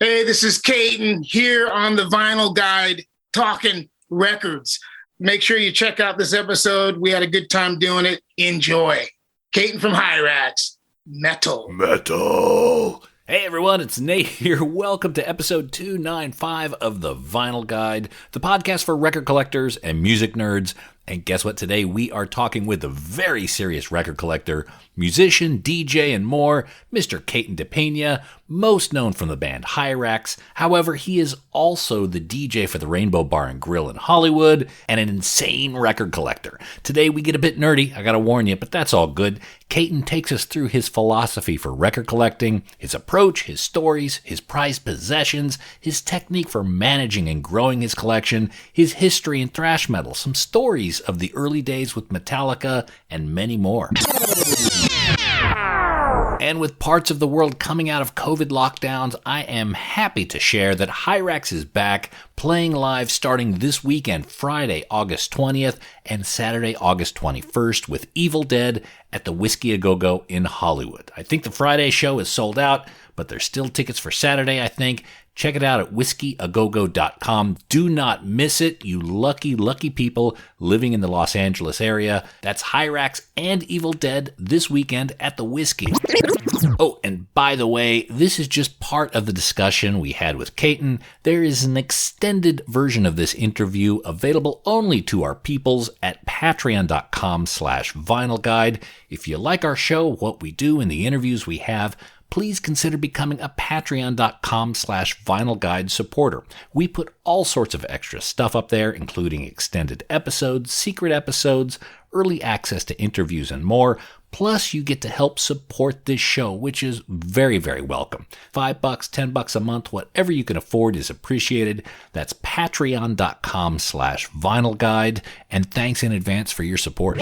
Hey, this is Katon here on the Vinyl Guide talking records. Make sure you check out this episode. We had a good time doing it. Enjoy. Katon from Hirax. Metal. Hey everyone, it's Nate here. Welcome to episode 295 of the Vinyl Guide, the podcast for record collectors and music nerds. And guess what? Today we are talking with a very serious record collector, musician, DJ, and more, Mr. Katon De Pena, most known from the band Hirax. However, he is also the DJ for the Rainbow Bar and Grill in Hollywood and an insane record collector. Today we get a bit nerdy, I gotta warn you, but that's all good. Katon takes us through his philosophy for record collecting, his approach, his stories, his prized possessions, his technique for managing and growing his collection, his history in thrash metal, some stories of the early days with Metallica, and many more. And with parts of the world coming out of COVID lockdowns, I am happy to share that Hirax is back, playing live starting this weekend, Friday, August 20th, and Saturday, August 21st, with Evil Dead at the Whiskey A Go-Go in Hollywood. I think the Friday show is sold out, but there's still tickets for Saturday, I think. Check it out at whiskey-a-go-go.com. Do not miss it, you lucky, lucky people living in the Los Angeles area. That's Hirax and Evil Dead this weekend at the Whiskey. Oh, and by the way, this is just part of the discussion we had with Katon. There is an extended version of this interview available only to our peoples at patreon.com/vinylguide. If you like our show, what we do, and the interviews we have, please consider becoming a patreon.com/vinylguide supporter. We put all sorts of extra stuff up there, including extended episodes, secret episodes, early access to interviews, and more. Plus, you get to help support this show, which is very, very welcome. $5, $10 a month, whatever you can afford is appreciated. That's patreon.com/vinylguide. And thanks in advance for your support.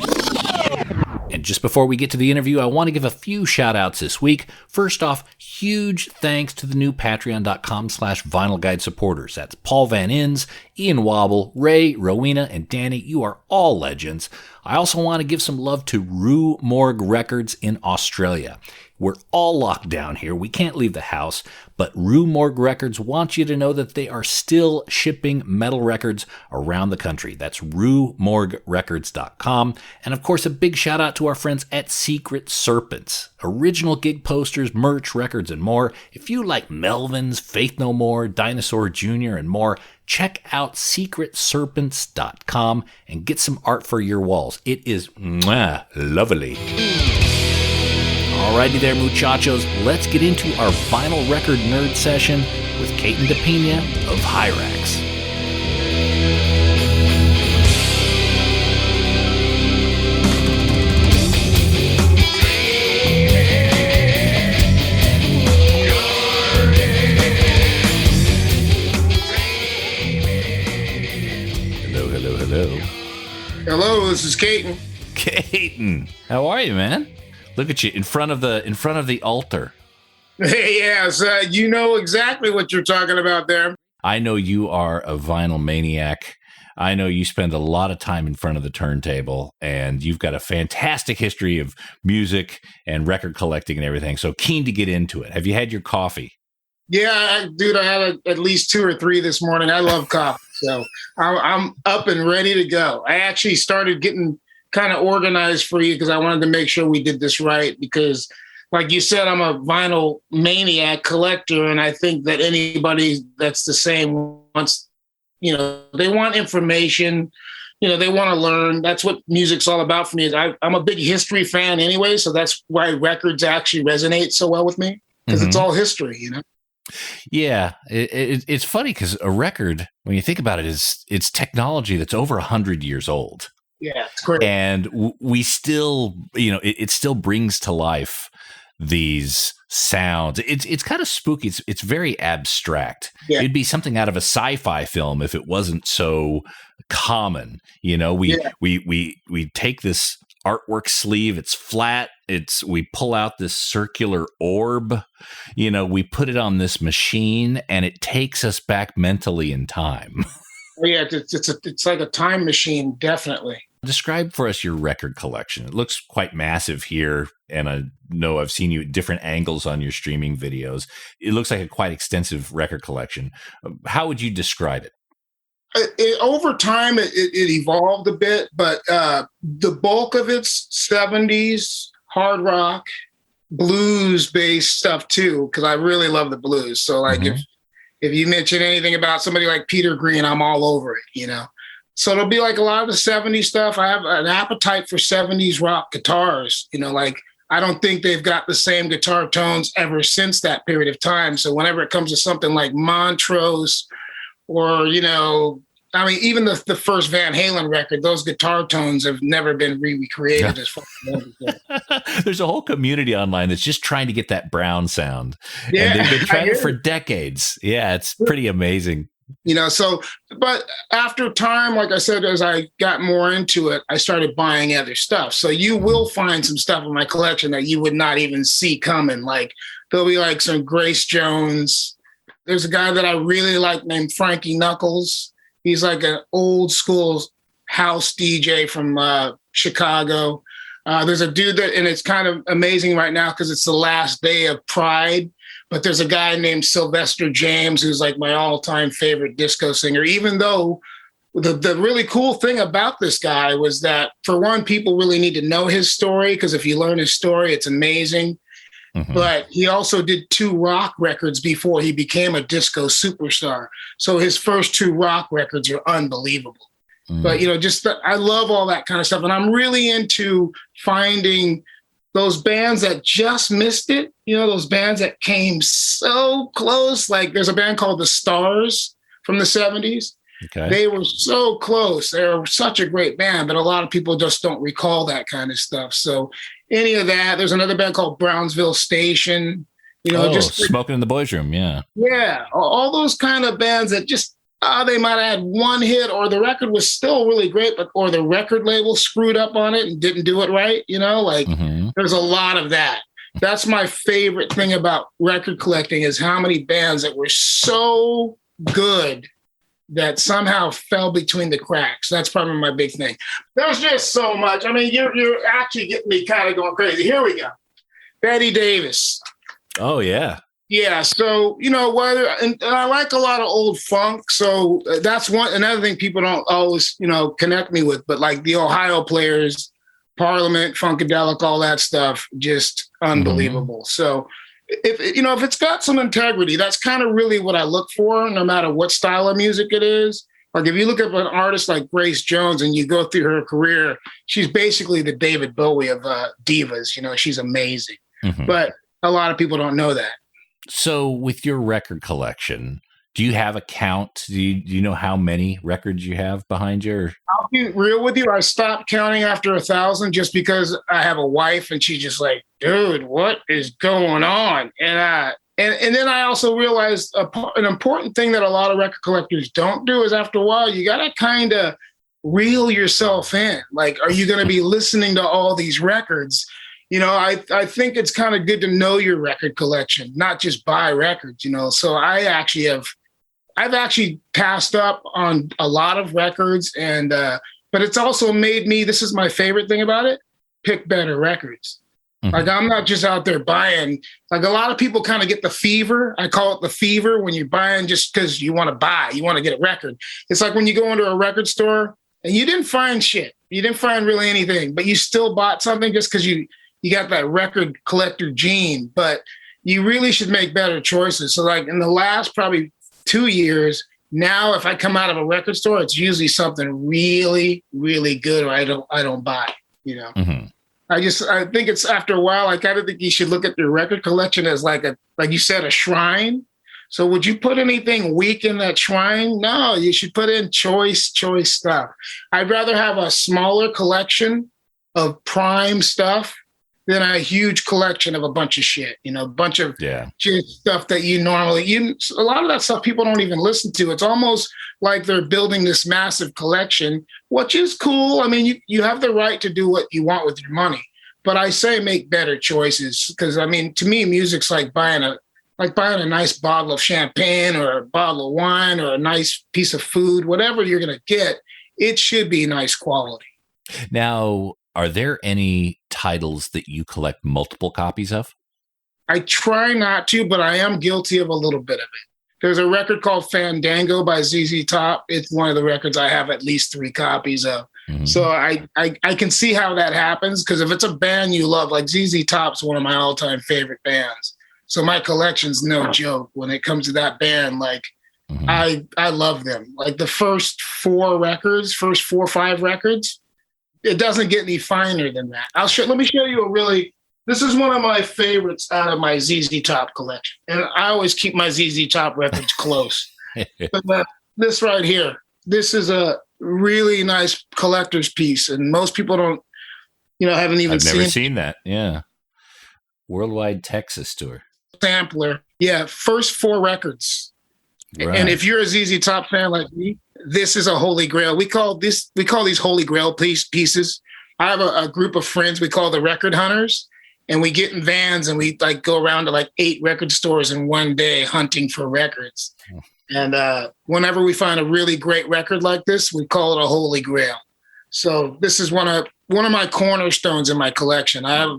And just before we get to the interview, I want to give a few shout outs this week. First off, huge thanks to the new patreon.com/vinylguide supporters. That's Paul Van Inns, Ian Wobble, Ray, Rowena, and Danny. You are all legends. I also want to give some love to Rue Morgue Records in Australia. We're all locked down here. We can't leave the house, but Rue Morgue Records wants you to know that they are still shipping metal records around the country. That's ruemorguerecords.com. And of course, a big shout out to our friends at Secret Serpents. Original gig posters, merch, records, and more. If you like Melvins, Faith No More, Dinosaur Jr., and more, check out secretserpents.com and get some art for your walls. It is lovely. Alrighty there, muchachos, let's get into our vinyl record nerd session with Katon De Pena of Hirax. Hello. Hello, this is Katon. Katon, how are you, man? Look at you in front of the altar. Yes, you know exactly what you're talking about there. I know you are a vinyl maniac. I know you spend a lot of time in front of the turntable, and you've got a fantastic history of music and record collecting and everything. So keen to get into it. Have you had your coffee? Yeah, dude, I had at least 2 or 3 this morning. I love coffee, so I'm up and ready to go. I actually started getting kind of organized for you because I wanted to make sure we did this right because, like you said, I'm a vinyl maniac collector, and I think that anybody that's the same wants, they want information, they want to learn. That's what music's all about for me. I'm a big history fan anyway, so that's why records actually resonate so well with me because it's all history, Yeah, it's funny because a record, when you think about it, it's technology that's over 100 years old. Yeah, it's great. And we still, it still brings to life these sounds. It's kind of spooky. It's very abstract. Yeah. It'd be something out of a sci-fi film if it wasn't so common. We take this artwork sleeve. It's flat. We pull out this circular orb. We put it on this machine, and it takes us back mentally in time. Yeah, it's like a time machine, definitely. Describe for us your record collection. It looks quite massive here, and I know I've seen you at different angles on your streaming videos. It looks like a quite extensive record collection. How would you describe it? Over time, it evolved a bit, but the bulk of it's 70s hard rock, blues-based stuff too, because I really love the blues. So like if you mention anything about somebody like Peter Green, I'm all over it, you know. So it'll be like a lot of the 70s stuff. I have an appetite for 70s rock guitars, you know, like I don't think they've got the same guitar tones ever since that period of time. So whenever it comes to something like Montrose or, you know, I mean, even the first Van Halen record, those guitar tones have never been recreated as far as There's a whole community online that's just trying to get that brown sound. Yeah, and they've been trying it for decades. Yeah, it's pretty amazing. You know, so, but after time, like I said, as I got more into it, I started buying other stuff. So you will find some stuff in my collection that you would not even see coming. Like there'll be like some Grace Jones. There's a guy that I really like named Frankie Knuckles. He's like an old school house DJ from Chicago. There's a dude that, and it's kind of amazing right now because it's the last day of Pride. But there's a guy named Sylvester James who's like my all-time favorite disco singer, even though the really cool thing about this guy was that, for one, people really need to know his story, because if you learn his story, it's amazing. But he also did 2 rock records before he became a disco superstar. So his first 2 rock records are unbelievable. But, you know, I love all that kind of stuff. And I'm really into finding those bands that just missed it, you know, those bands that came so close. Like there's a band called The Stars from the 70s. Okay. They were so close. They were such a great band, but a lot of people just don't recall that kind of stuff. So any of that, there's another band called Brownsville Station, you know, just Smoking in the Boys Room. Yeah. Yeah. All those kind of bands that just, they might have had one hit, or the record was still really great, or the record label screwed up on it and didn't do it right. You know, like there's a lot of that. That's my favorite thing about record collecting, is how many bands that were so good that somehow fell between the cracks. That's probably my big thing. There's just so much. I mean, you're actually getting me kind of going crazy. Here we go. Betty Davis. Oh, yeah. Yeah, so, you know, and I like a lot of old funk, so that's another thing people don't always, you know, connect me with, but like the Ohio Players, Parliament, Funkadelic, all that stuff, just unbelievable. So if it's got some integrity, that's kind of really what I look for, no matter what style of music it is. Like if you look at an artist like Grace Jones and you go through her career, she's basically the David Bowie of divas. You know, she's amazing, but a lot of people don't know that. So with your record collection, do you have a count? Do you know how many records you have behind you? I'll be real with you. I stopped counting after 1,000 just because I have a wife and she's just like, dude, what is going on? And then I also realized an important thing that a lot of record collectors don't do is, after a while, you got to kind of reel yourself in. Like, are you going to be listening to all these records? You know, I think it's kind of good to know your record collection, not just buy records, you know. So I've actually passed up on a lot of records, and but it's also made me, this is my favorite thing about it, pick better records. Like I'm not just out there buying, like a lot of people kind of get the fever. I call it the fever, when you're buying just because you want to buy, you want to get a record. It's like when you go into a record store and you didn't find shit. You didn't find really anything, but you still bought something just because you got that record collector gene. But you really should make better choices. So like in the last probably 2 years, now if I come out of a record store, it's usually something really, really good, or I don't buy, you know. I think it's, after a while, I kind of think you should look at your record collection as like you said, a shrine. So would you put anything weak in that shrine? No, you should put in choice stuff. I'd rather have a smaller collection of prime stuff than a huge collection of a bunch of shit, you know, a bunch of just stuff that a lot of that stuff people don't even listen to. It's almost like they're building this massive collection, which is cool. I mean, you have the right to do what you want with your money, but I say make better choices, because I mean, to me, music's like buying a nice bottle of champagne or a bottle of wine or a nice piece of food. Whatever you're going to get, it should be nice quality. Now, are there any titles that you collect multiple copies of? I try not to, but I am guilty of a little bit of it. There's a record called Fandango by ZZ Top. It's one of the records I have at least 3 copies of. Mm-hmm. So I can see how that happens, because if it's a band you love, like ZZ Top's one of my all-time favorite bands. So my collection's no joke when it comes to that band. Like, mm-hmm. I love them. Like the first 4 or 5 records, it doesn't get any finer than that. Let me show you this is one of my favorites out of my ZZ Top collection. And I always keep my ZZ Top records close. But this right here, this is a really nice collector's piece. And most people don't, haven't even seen it. I've never seen that. Yeah. Worldwide Texas tour. Sampler. Yeah. First 4 records. Right. And if you're a ZZ Top fan like me, this is a holy grail. We call these holy grail pieces. I have a group of friends we call the Record Hunters. And we get in vans and we go around to 8 record stores in one day hunting for records. And whenever we find a really great record like this, we call it a holy grail. So this is one of my cornerstones in my collection. I have,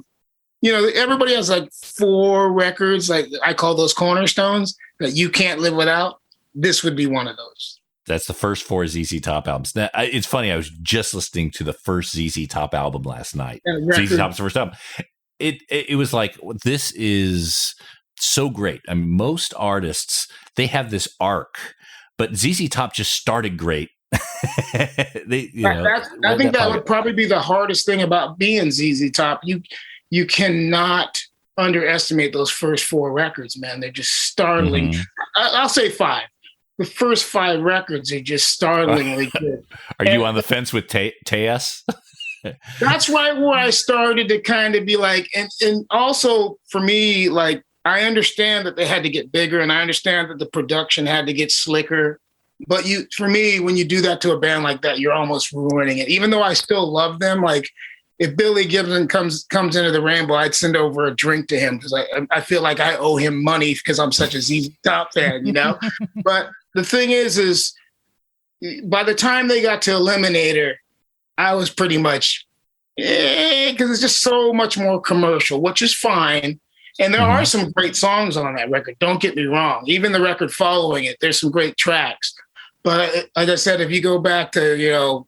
everybody has 4 records. I call those cornerstones that you can't live without. This would be one of those. That's the first 4 ZZ Top albums. Now, it's funny. I was just listening to the first ZZ Top album last night. ZZ Top's first album. It was like, this is so great. I mean, most artists, they have this arc, but ZZ Top just started great. I think that would probably be the hardest thing about being ZZ Top. You cannot underestimate those first 4 records, man. They're just startling. Mm-hmm. I'll say 5. The first 5 records are just startlingly good. Are you on the fence with Tejas? That's right where I started to kind of be and also for me, I understand that they had to get bigger and I understand that the production had to get slicker. But for me, when you do that to a band like that, you're almost ruining it. Even though I still love them, if Billy Gibbons comes into the Rainbow, I'd send over a drink to him because I feel like I owe him money because I'm such a ZZ Top fan, But the thing is by the time they got to Eliminator, I was pretty much, because it's just so much more commercial, which is fine. And there are some great songs on that record. Don't get me wrong. Even the record following it, there's some great tracks. But like I said, if you go back to,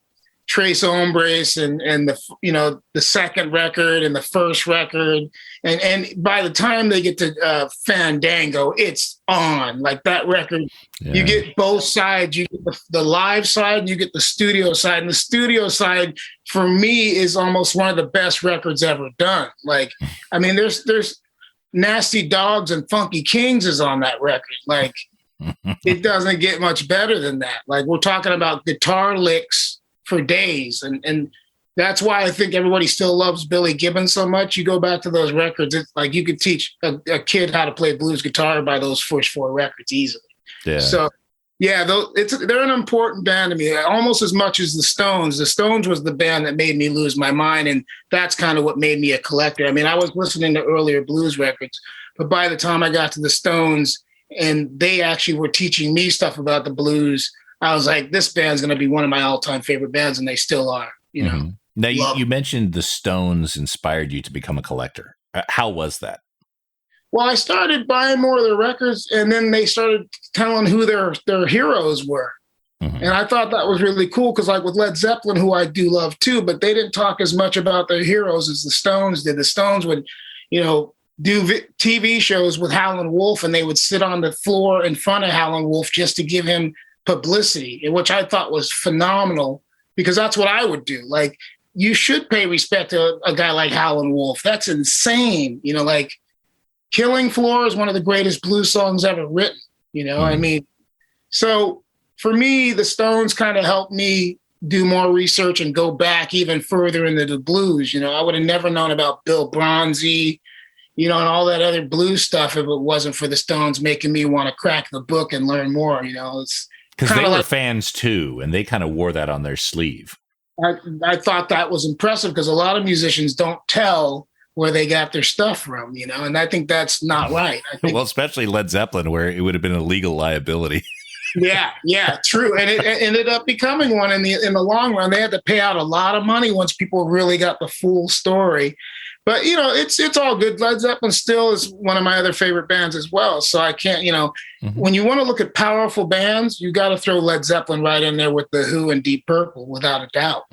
Tres Hombres and the second record and the first record, and by the time they get to Fandango, it's on. That record, You get both sides. You get the live side and you get the studio side. And the studio side, for me, is almost one of the best records ever done. There's Nasty Dogs and Funky Kings is on that record. It doesn't get much better than that. We're talking about guitar licks for days. And that's why I think everybody still loves Billy Gibbons so much. You go back to those records, it's you could teach a kid how to play blues guitar by those first 4 records easily. Yeah. So, they're an important band to me, almost as much as the Stones. The Stones was the band that made me lose my mind, and that's kind of what made me a collector. I mean, I was listening to earlier blues records, but by the time I got to the Stones and they actually were teaching me stuff about the blues, I was like, this band's going to be one of my all-time favorite bands, and they still are, Mm-hmm. Now, you mentioned the Stones inspired you to become a collector. How was that? Well, I started buying more of their records, and then they started telling who their heroes were. Mm-hmm. And I thought that was really cool because, with Led Zeppelin, who I do love too, but they didn't talk as much about their heroes as the Stones did. The Stones would, do TV shows with Howlin' Wolf, and they would sit on the floor in front of Howlin' Wolf just to give him publicity, which I thought was phenomenal because that's what I would do. You should pay respect to a guy like Howlin' Wolf. That's insane. Killing Floor is one of the greatest blues songs ever written. I mean, so for me, the Stones kind of helped me do more research and go back even further into the blues. I would have never known about Bill Bronzy, and all that other blues stuff if it wasn't for the Stones making me want to crack the book and learn more. It's because they were fans too, and they kind of wore that on their sleeve. I thought that was impressive because a lot of musicians don't tell where they got their stuff from, and I think that's not right. Well, especially Led Zeppelin, where it would have been a legal liability. Yeah, true. And it ended up becoming one in the long run. They had to pay out a lot of money once people really got the full story. But it's all good. Led Zeppelin still is one of my other favorite bands as well. So I can't, when you want to look at powerful bands, you got to throw Led Zeppelin right in there with the Who and Deep Purple, without a doubt.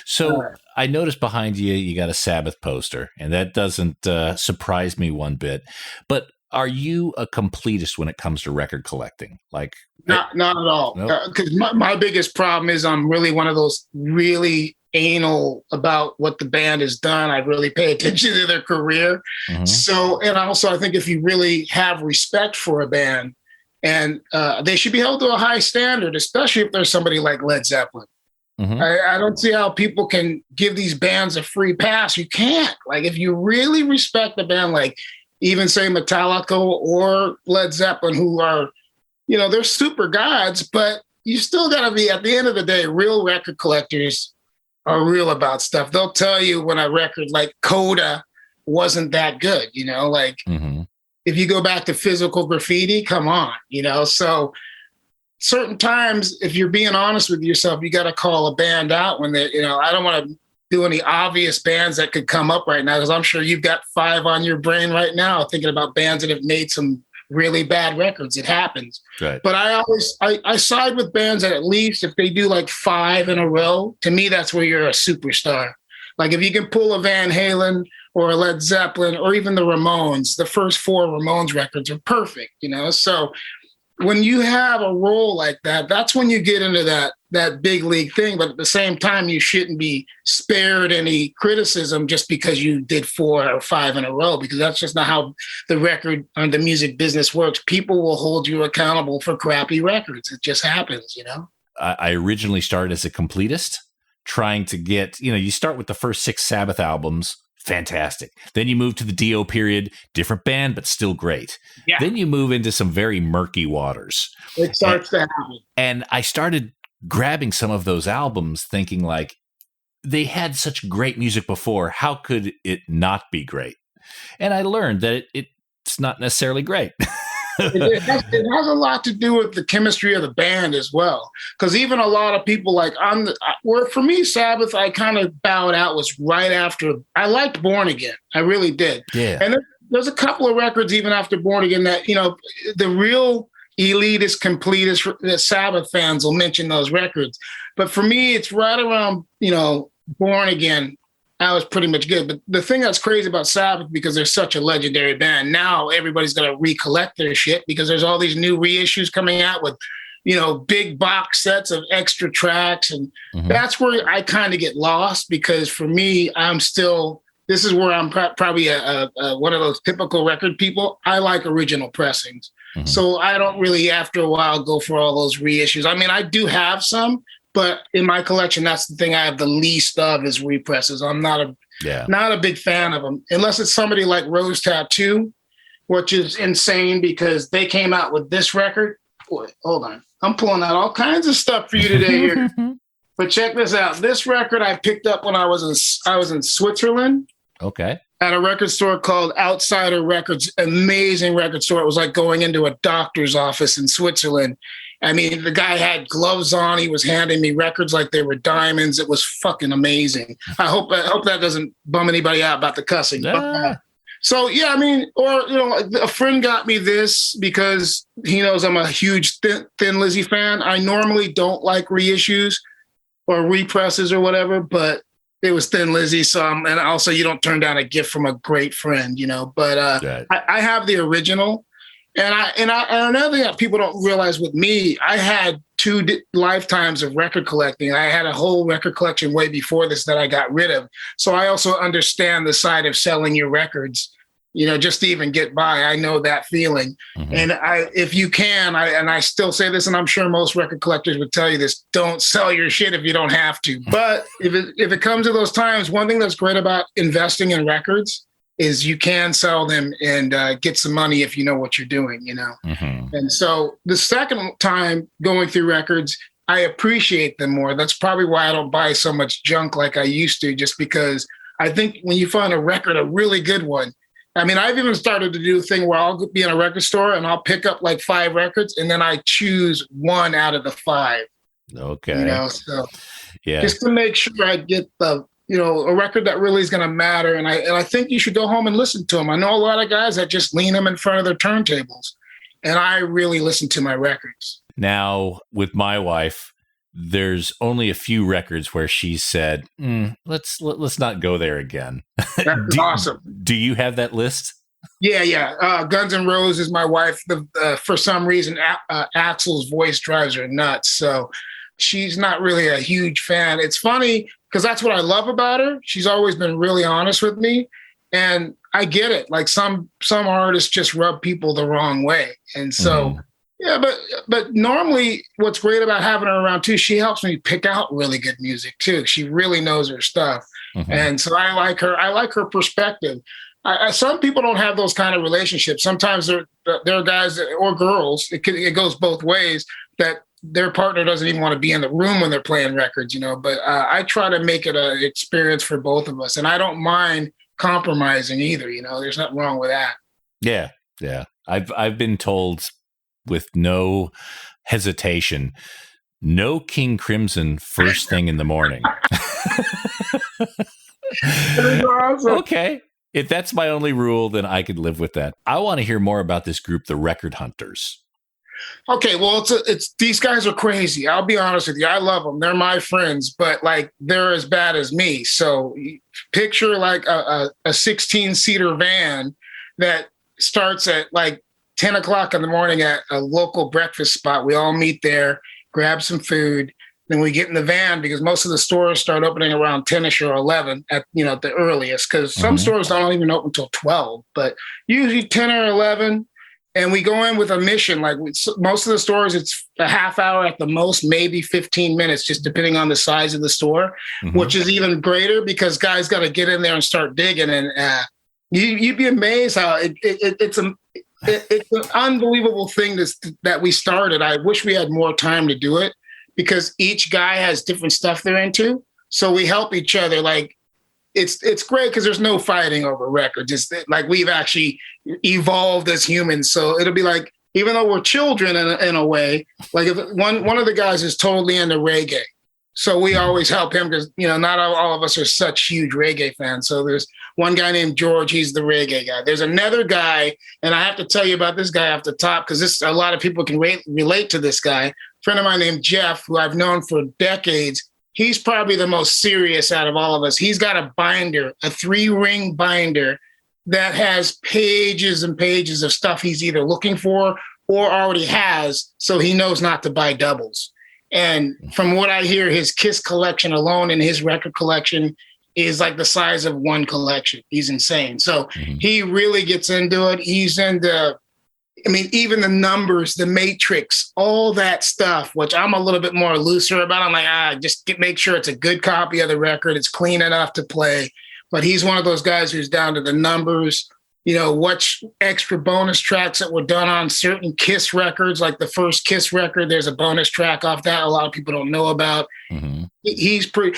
So I noticed behind you, you got a Sabbath poster, and that doesn't surprise me one bit. But are you a completist when it comes to record collecting? Like, not at all. Because my biggest problem is I'm really one of those really anal about what the band has done. I really pay attention to their career. So, and also I think if you really have respect for a band, and they should be held to a high standard, especially if there's somebody like Led Zeppelin. I don't see how people can give these bands a free pass. You can't. Like, if you really respect the band, like even say Metallica or Led Zeppelin, who are, they're super gods, but you still got to be, at the end of the day, real record collectors are real about stuff. They'll tell you when a record like Coda wasn't that good, if you go back to Physical Graffiti, come on, so certain times, if you're being honest with yourself, you got to call a band out when they, I don't want to do any obvious bands that could come up right now, because I'm sure you've got 5 on your brain right now thinking about bands that have made some really bad records. It happens. Right. But I side with bands that at least if they do like 5 in a row, to me, that's where you're a superstar. Like if you can pull a Van Halen or a Led Zeppelin or even the Ramones, the first 4 Ramones records are perfect, So when you have a role like that, that's when you get into that big league thing. But at the same time, you shouldn't be spared any criticism just because you did 4 or 5 in a row, because that's just not how the record or the music business works. People will hold you accountable for crappy records. It just happens, I originally started as a completist, trying to get, you start with the first 6 Sabbath albums. Fantastic. Then you move to the Dio period, different band, but still great. Yeah. Then you move into some very murky waters. It starts to happen. And I started grabbing some of those albums thinking like, they had such great music before. How could it not be great? And I learned that it's not necessarily great. It has a lot to do with the chemistry of the band as well. Because even a lot of people where for me, Sabbath, I kind of bowed out was right after. I liked Born Again. I really did. Yeah. And there's a couple of records even after Born Again that, the real elitist, completist, the Sabbath fans will mention those records. But for me, it's right around, Born Again. That was pretty much good. But the thing that's crazy about Sabbath, because they're such a legendary band, now everybody's going to recollect their shit because there's all these new reissues coming out with, big box sets of extra tracks. And that's where I kind of get lost, because for me, this is where I'm probably one of those typical record people. I like original pressings. So I don't really, after a while, go for all those reissues. I mean, I do have some, but in my collection, that's the thing I have the least of is represses. I'm not a big fan of them, unless it's somebody like Rose Tattoo, which is insane because they came out with this record. Boy, hold on. I'm pulling out all kinds of stuff for you today here. But check this out. This record I picked up when I was in Switzerland. Okay. At a record store called Outsider Records. Amazing record store. It was like going into a doctor's office in Switzerland. I mean, the guy had gloves on. He was handing me records like they were diamonds. It was fucking amazing. I hope that doesn't bum anybody out about the cussing. So, yeah, I mean, or, a friend got me this because he knows I'm a huge Thin Lizzy fan. I normally don't like reissues or represses or whatever, but it was Thin Lizzy. So, and also you don't turn down a gift from a great friend, but right. I have the original. And another thing that people don't realize with me, I had 2 lifetimes of record collecting. I had a whole record collection way before this that I got rid of. So I also understand the side of selling your records, just to even get by. I know that feeling. And if you can, I still say this, and I'm sure most record collectors would tell you this, don't sell your shit if you don't have to. But if it comes to those times, one thing that's great about investing in records is you can sell them and get some money if you know what you're doing, And so the second time going through records, I appreciate them more. That's probably why I don't buy so much junk like I used to, just because I think when you find a record, a really good one, I mean, I've even started to do a thing where I'll be in a record store and I'll pick up like 5 records and then I choose one out of the 5. Okay. So Yeah. just to make sure I get the, a record that really is going to matter. And I think you should go home and listen to them. I know a lot of guys that just lean them in front of their turntables, and I really listen to my records. Now, with my wife, there's only a few records where she said, let's not go there again. That's awesome. Do you have that list? Yeah. Guns N' Roses, my wife, for some reason, Axl's voice drives her nuts. So she's not really a huge fan. It's funny because that's what I love about her. She's always been really honest with me. And I get it. Like some artists just rub people the wrong way. And so, yeah, but normally what's great about having her around too, she helps me pick out really good music too. She really knows her stuff. And so I like her. I like her perspective. Some people don't have those kind of relationships. Sometimes there are guys or girls, it goes both ways, that their partner doesn't even want to be in the room when they're playing records, but I try to make it an experience for both of us. And I don't mind compromising either. There's nothing wrong with that. Yeah. I've been told with no hesitation, no King Crimson first thing in the morning. Awesome. Okay. If that's my only rule, then I could live with that. I want to hear more about this group, the Record Hunters. Okay, well, it's these guys are crazy. I'll be honest with you. I love them. They're my friends, but like they're as bad as me. So picture like a 16-seater van that starts at like 10 o'clock in the morning at a local breakfast spot. We all meet there, grab some food. Then we get in the van because most of the stores start opening around 10ish or 11 at the earliest, because some stores don't even open until 12, but usually 10 or 11. And we go in with a mission. Like most of the stores, it's a half hour at the most, maybe 15 minutes, just depending on the size of the store, which is even greater because guys got to get in there and start digging. And you'd be amazed how it's an unbelievable thing that we started. I wish we had more time to do it because each guy has different stuff they're into. So we help each other. Like it's great because there's no fighting over records. It's like we've actually evolved as humans. So it'll be like, even though we're children in a way, like if one of the guys is totally into reggae. So we always help him because, not all of us are such huge reggae fans. So there's one guy named George. He's the reggae guy. There's another guy, and I have to tell you about this guy off the top because a lot of people can relate to this guy. A friend of mine named Jeff, who I've known for decades. He's probably the most serious out of all of us. He's got a binder, a 3-ring binder that has pages and pages of stuff he's either looking for or already has, so he knows not to buy doubles. And from what I hear, his Kiss collection alone and his record collection is like the size of one collection. He's insane. So he really gets into it. He's into, even the numbers, the matrix, all that stuff, which I'm a little bit more looser about. I'm like, make sure it's a good copy of the record. It's clean enough to play. But he's one of those guys who's down to the numbers, what extra bonus tracks that were done on certain Kiss records, like the first Kiss record, there's a bonus track off that a lot of people don't know about. He's but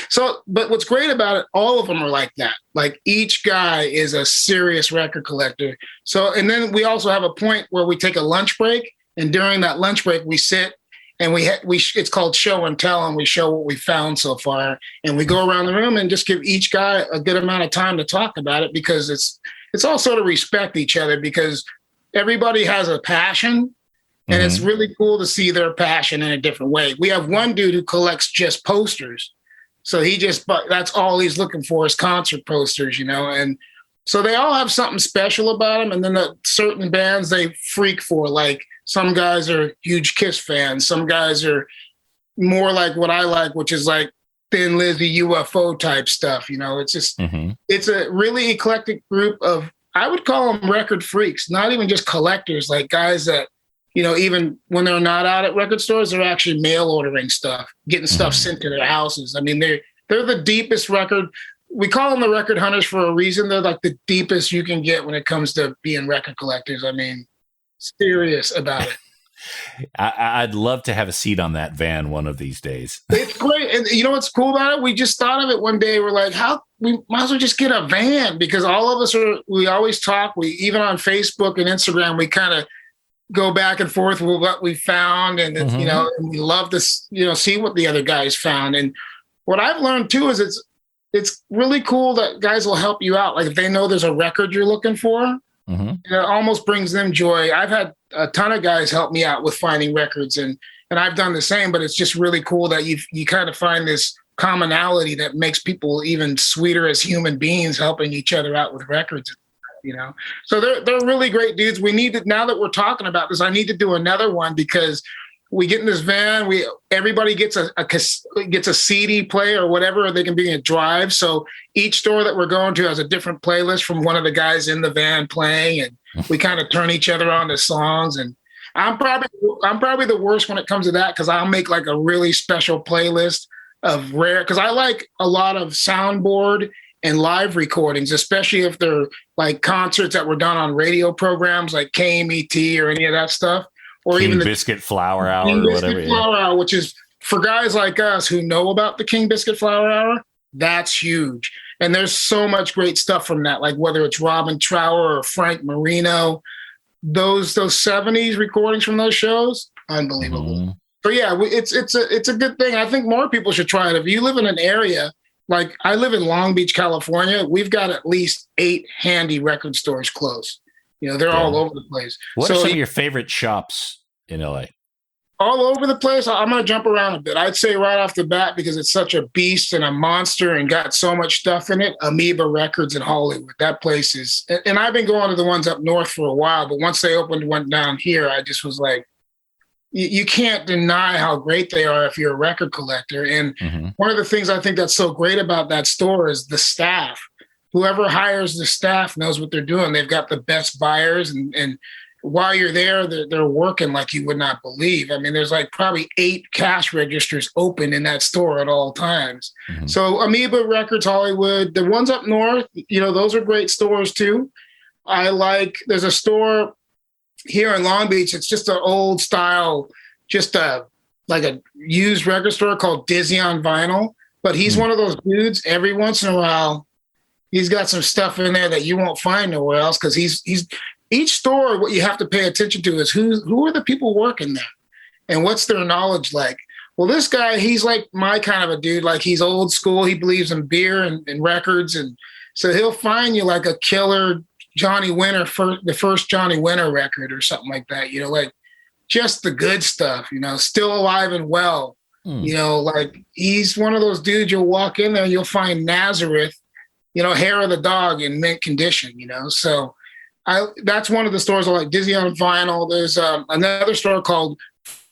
what's great about it, all of them are like that. Like each guy is a serious record collector. So, and then we also have a point where we take a lunch break, and during that lunch break, we sit and it's called show and tell, and we show what we found so far, and we go around the room and just give each guy a good amount of time to talk about it because it's also to respect each other because everybody has a passion. And it's really cool to see their passion in a different way. We have one dude who collects just posters. So that's all he's looking for is concert posters, and so they all have something special about them. And then the certain bands they freak for, like some guys are huge Kiss fans. Some guys are more like what I like, which is like Thin Lizzy UFO type stuff. It's just, it's a really eclectic group of, I would call them record freaks, not even just collectors, like guys that, even when they're not out at record stores, they're actually mail ordering stuff, getting stuff sent to their houses. They're the deepest record. We call them the record hunters for a reason. They're like the deepest you can get when it comes to being record collectors. Serious about it. I'd love to have a seat on that van one of these days. It's great. And you know what's cool about it? We just thought of it one day. We're like, we might as well just get a van, because all of us we always talk. We, even on Facebook and Instagram, we kind of go back and forth with what we found. And, you know, and we love to, you know, see what the other guys found. And what I've learned too is it's really cool that guys will help you out. Like if they know there's a record you're looking for, it almost brings them joy. I've had a ton of guys help me out with finding records, and I've done the same, but it's just really cool that you kind of find this commonality that makes people even sweeter as human beings, helping each other out with records, you know? So they're really great dudes. We need to, now that we're talking about this, I need to do another one, because we get in this van, everybody gets a CD player or whatever, or they can be in a drive. So each store that we're going to has a different playlist from one of the guys in the van playing, and we kind of turn each other on to songs. And I'm probably the worst when it comes to that, because I'll make like a really special playlist of rare, because I like a lot of soundboard and live recordings, especially if they're like concerts that were done on radio programs like KMET or any of that stuff. Or King even the Biscuit Flour Hour King or Biscuit whatever. Flour Hour, which is for guys like us who know about the King Biscuit Flour Hour, that's huge. And there's so much great stuff from that, like whether it's Robin Trower or Frank Marino, those 70s recordings from those shows, unbelievable. So yeah, it's a good thing. I think more people should try it. If you live in an area, like I live in Long Beach, California, we've got at least 8 handy record stores close. You know, they're all over the place. What are some of your favorite shops in LA? All over the place. I'm going to jump around a bit. I'd say right off the bat, because it's such a beast and a monster and got so much stuff in it, Amoeba Records in Hollywood. That place is, and I've been going to the ones up north for a while, but once they opened one down here, I just was like, you can't deny how great they are if you're a record collector. And one of the things I think that's so great about that store is the staff. Whoever hires the staff knows what they're doing. They've got the best buyers, and while you're there, they're working like you would not believe. I mean, there's like probably 8 cash registers open in that store at all times. So Amoeba Records, Hollywood, the ones up north, you know, those are great stores too. There's a store here in Long Beach. It's just an old style, just like a used record store called Dizzy on Vinyl. But he's one of those dudes, every once in a while, he's got some stuff in there that you won't find nowhere else, because he's each store, what you have to pay attention to is who are the people working there and what's their knowledge like. Well, this guy, he's like my kind of a dude. Like he's old school. He believes in beer and records. And so he'll find you like a killer Johnny Winter, the first Johnny Winter record or something like that, you know, like just the good stuff, you know, still alive and well, you know, like he's one of those dudes you'll walk in there and you'll find Nazareth, you know, Hair of the Dog in mint condition, you know. So that's one of the stores I like, Dizzy on Vinyl. There's another store called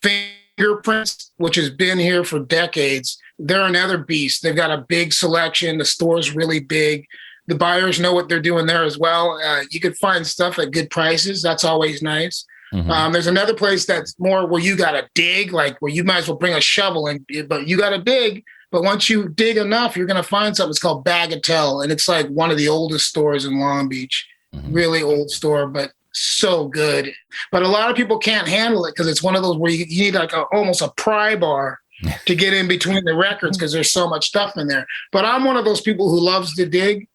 Fingerprints, which has been here for decades. They're another beast. They've got a big selection. The store's really big. The buyers know what they're doing there as well. You could find stuff at good prices. That's always nice. There's another place that's more where you got to dig, like where you might as well bring a shovel in, but you got to dig. But once you dig enough, you're going to find something. It's called Bagatelle, and it's like one of the oldest stores in Long Beach. Really old store, but so good. But a lot of people can't handle it because it's one of those where you need like almost a pry bar to get in between the records because there's so much stuff in there. But I'm one of those people who loves to dig.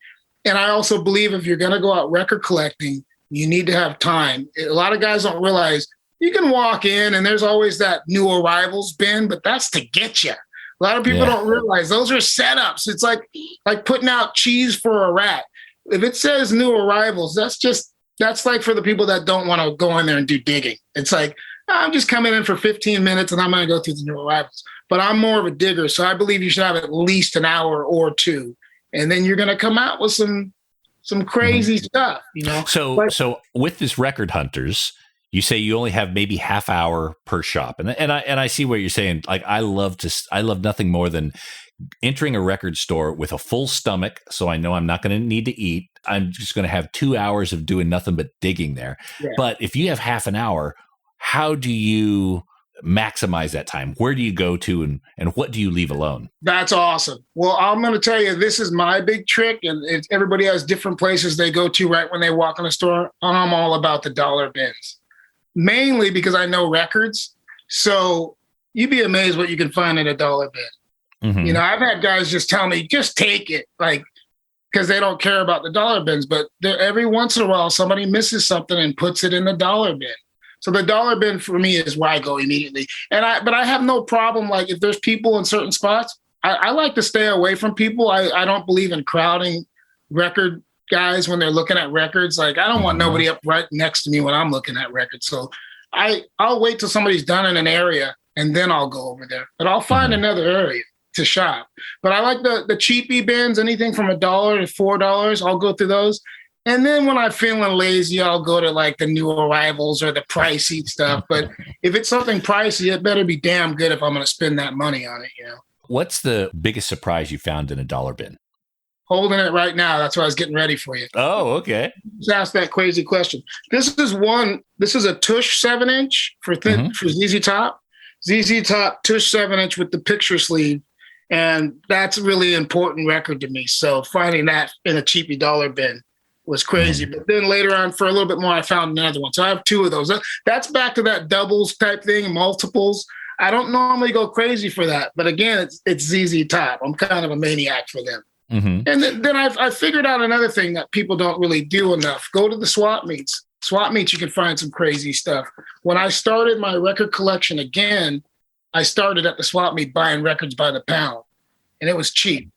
And I also believe if you're going to go out record collecting, you need to have time. A lot of guys don't realize you can walk in and there's always that new arrivals bin, but that's to get you. A lot of people don't realize those are setups. It's like putting out cheese for a rat. If it says new arrivals, that's like for the people that don't want to go in there and do digging. It's like, I'm just coming in for 15 minutes and I'm going to go through the new arrivals. But I'm more of a digger, so I believe you should have at least an hour or two. And then you're going to come out with some crazy stuff, you know? So with this Record Hunters, you say you only have maybe half hour per shop. And I see what you're saying. Like I love nothing more than entering a record store with a full stomach, so I know I'm not going to need to eat. I'm just going to have 2 hours of doing nothing but digging there. Yeah. But if you have half an hour, how do you maximize that time? Where do you go to and what do you leave alone? That's awesome. Well, I'm going to tell you, this is my big trick, and everybody has different places they go to right when they walk in the store. I'm all about the dollar bins. mainly because I know records. So you'd be amazed what you can find in a dollar bin. Mm-hmm. You know, I've had guys just tell me, just take it, like, because they don't care about the dollar bins. But every once in a while, somebody misses something and puts it in the dollar bin. So the dollar bin for me is where I go immediately. But I have no problem. Like if there's people in certain spots, I like to stay away from people. I don't believe in crowding record guys when they're looking at records. Like I don't want nobody up right next to me when I'm looking at records. So I'll wait till somebody's done in an area and then I'll go over there. But I'll find another area to shop. But I like the cheapy bins, anything from $1 to $4. I'll go through those. And then when I'm feeling lazy, I'll go to like the new arrivals or the pricey stuff. But if it's something pricey, it better be damn good if I'm going to spend that money on it, you know. What's the biggest surprise you found in a dollar bin? Holding it right now. That's why I was getting ready for you. Oh, okay. Just ask that crazy question. This is a Tush 7-inch for ZZ Top. ZZ Top Tush 7-inch with the picture sleeve. And that's a really important record to me. So finding that in a cheapy dollar bin was crazy. But then later on, for a little bit more, I found another one. So I have two of those. That's back to that doubles type thing, multiples. I don't normally go crazy for that. But again, it's ZZ Top. I'm kind of a maniac for them. Mm-hmm. And then I figured out another thing that people don't really do enough. Go to the swap meets. Swap meets, you can find some crazy stuff. When I started my record collection again, I started at the swap meet buying records by the pound. And it was cheap.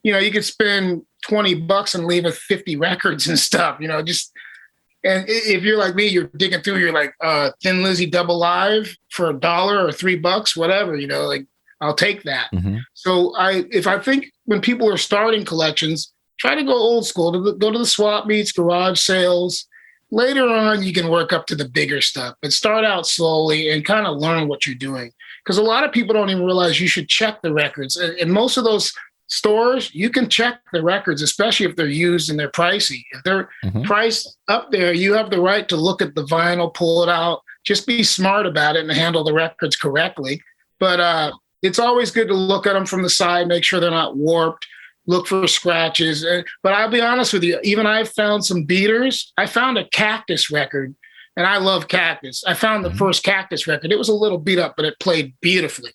You know, you could spend $20 and leave with 50 records and stuff, you know, and if you're like me, you're digging through, you're like Thin Lizzy Double Live for $1 or $3, whatever, you know, like I'll take that. Mm-hmm. So I think when people are starting collections, try to go old school, go to the swap meets, garage sales. Later on, you can work up to the bigger stuff, but start out slowly and kind of learn what you're doing. Because a lot of people don't even realize you should check the records. And most of those stores, you can check the records, especially if they're used and they're pricey. If they're priced up there, you have the right to look at the vinyl, pull it out, just be smart about it and handle the records correctly. But it's always good to look at them from the side, make sure they're not warped, look for scratches. But I'll be honest with you, even I've found some beaters. I found a Cactus record, and I love Cactus. I found the first Cactus record. It was a little beat up, but it played beautifully.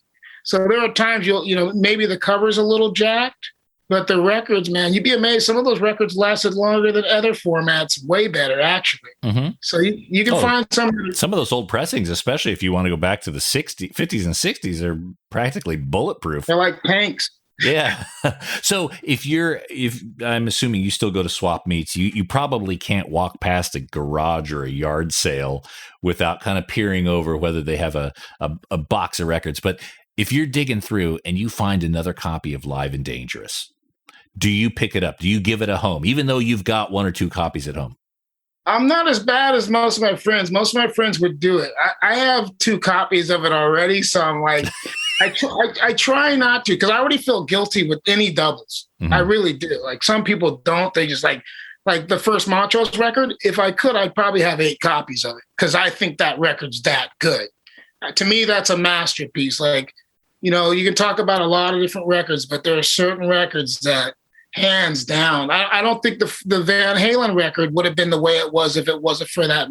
So there are times maybe the cover's a little jacked, but the records, man, you'd be amazed. Some of those records lasted longer than other formats, way better, actually. Mm-hmm. So you can find some of those old pressings, especially if you want to go back to the 50s and 60s, are practically bulletproof. They're like tanks. Yeah. So if I'm assuming you still go to swap meets, you probably can't walk past a garage or a yard sale without kind of peering over whether they have a box of records. But if you're digging through and you find another copy of Live and Dangerous, do you pick it up? Do you give it a home, even though you've got one or two copies at home? I'm not as bad as most of my friends. Most of my friends would do it. I have 2 copies of it already, so I'm like, I try not to, because I already feel guilty with any doubles. Mm-hmm. I really do. Like some people don't. They just like the first Montrose record. If I could, I'd probably have 8 copies of it because I think that record's that good. To me, that's a masterpiece. Like, you know, you can talk about a lot of different records, but there are certain records that, hands down, I don't think the Van Halen record would have been the way it was if it wasn't for that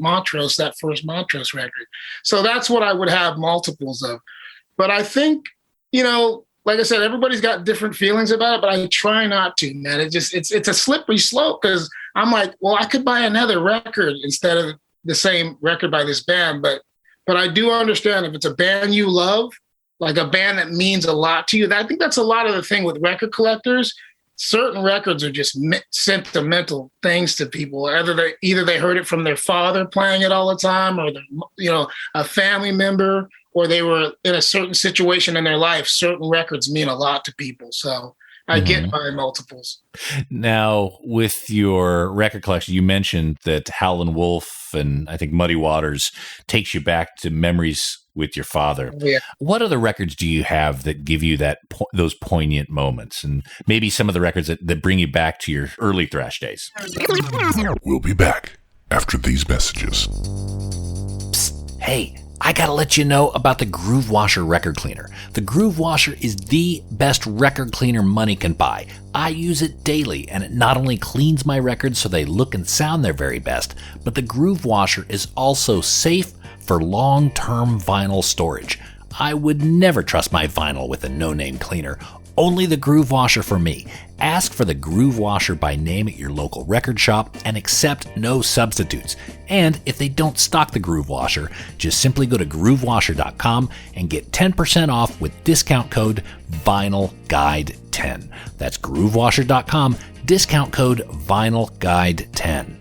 first Montrose record. So that's what I would have multiples of. But I think, you know, like I said, everybody's got different feelings about it, but I try not to, man. It's a slippery slope because I'm like, well, I could buy another record instead of the same record by this band. But I do understand if it's a band you love, like a band that means a lot to you. I think that's a lot of the thing with record collectors. Certain records are just sentimental things to people. Either they heard it from their father playing it all the time, or a family member, or they were in a certain situation in their life. Certain records mean a lot to people. So I get my multiples. Now, with your record collection, you mentioned that Howlin' Wolf and I think Muddy Waters takes you back to memories with your father. Yeah. What other records do you have that give you those poignant moments? And maybe some of the records that bring you back to your early thrash days? We'll be back after these messages. Psst, hey, I gotta let you know about the Groove Washer record cleaner. The Groove Washer is the best record cleaner money can buy. I use it daily, and it not only cleans my records so they look and sound their very best, but the Groove Washer is also safe, for long-term vinyl storage. I would never trust my vinyl with a no-name cleaner. Only the Groove Washer for me. Ask for the Groove Washer by name at your local record shop and accept no substitutes. And if they don't stock the Groove Washer, just simply go to groovewasher.com and get 10% off with discount code VinylGuide10. That's groovewasher.com, discount code VinylGuide10.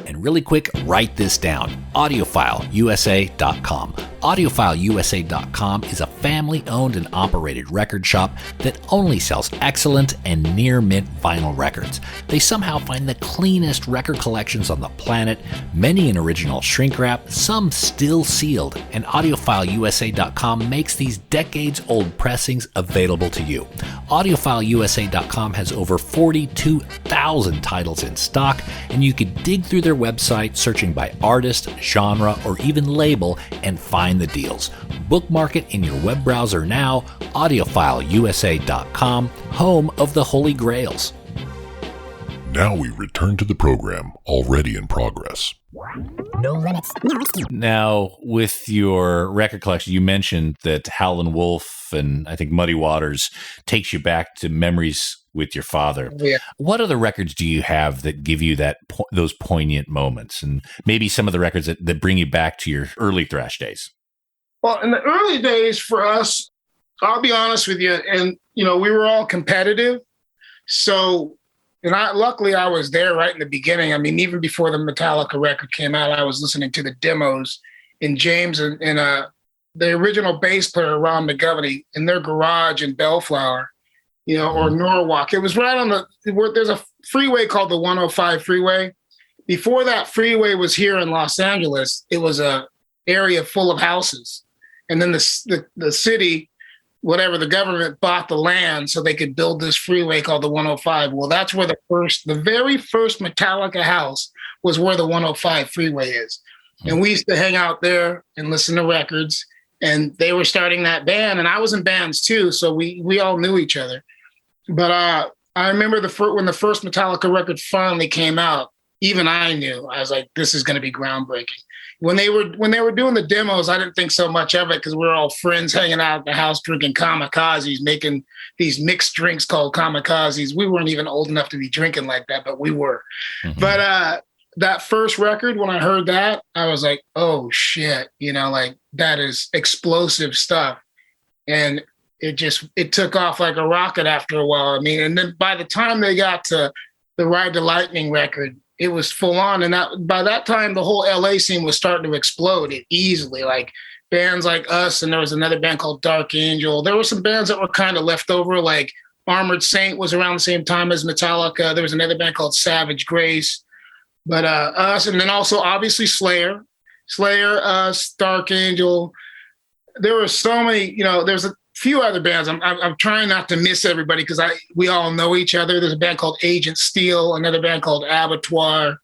And really quick, write this down. AudiofileUSA.com. AudiofileUSA.com is a family-owned and operated record shop that only sells excellent and near-mint vinyl records. They somehow find the cleanest record collections on the planet, many in original shrink wrap, some still sealed, and AudiofileUSA.com makes these decades-old pressings available to you. AudiofileUSA.com has over 42,000 titles in stock, and you can dig through their website searching by artist, genre, or even label and find the deals. Bookmark it in your web browser now. AudiofileUSA.com, home of the Holy Grails. Now we return to the program already in progress. No limits. Now, with your record collection, you mentioned that Howlin' Wolf and I think Muddy Waters takes you back to memories with your father. Yeah. What other records do you have that give you those poignant moments, and maybe some of the records that bring you back to your early thrash days? Well, in the early days for us, I'll be honest with you, and we were all competitive. So, luckily I was there right in the beginning. I mean, even before the Metallica record came out, I was listening to the demos in James and the original bass player, Ron McGovney, in their garage in Bellflower, or Norwalk. It was right on there's a freeway called the 105 freeway. Before that freeway was here in Los Angeles, it was a area full of houses. And then the city, whatever, the government bought the land so they could build this freeway called the 105. Well, that's where the very first Metallica house was where the 105 freeway is. And we used to hang out there and listen to records. And they were starting that band, and I was in bands too, so we all knew each other. But I remember when the first Metallica record finally came out, even I knew. I was like, this is going to be groundbreaking. When they were doing the demos, I didn't think so much of it because we were all friends hanging out at the house drinking kamikazes, making these mixed drinks called kamikazes. We weren't even old enough to be drinking like that, but we were. Mm-hmm. But that first record, when I heard that, I was like, oh shit, that is explosive stuff. And it took off like a rocket after a while. I mean, and then by the time they got to the Ride to Lightning record, it was full on. And by that time, the whole LA scene was starting to explode easily. Like bands like us, and there was another band called Dark Angel. There were some bands that were kind of left over, like Armored Saint was around the same time as Metallica. There was another band called Savage Grace. But us, and then also obviously Slayer, us, Dark Angel. There were so many, there's a few other bands. I'm trying not to miss everybody because we all know each other. There's a band called Agent Steel, another band called Abattoir,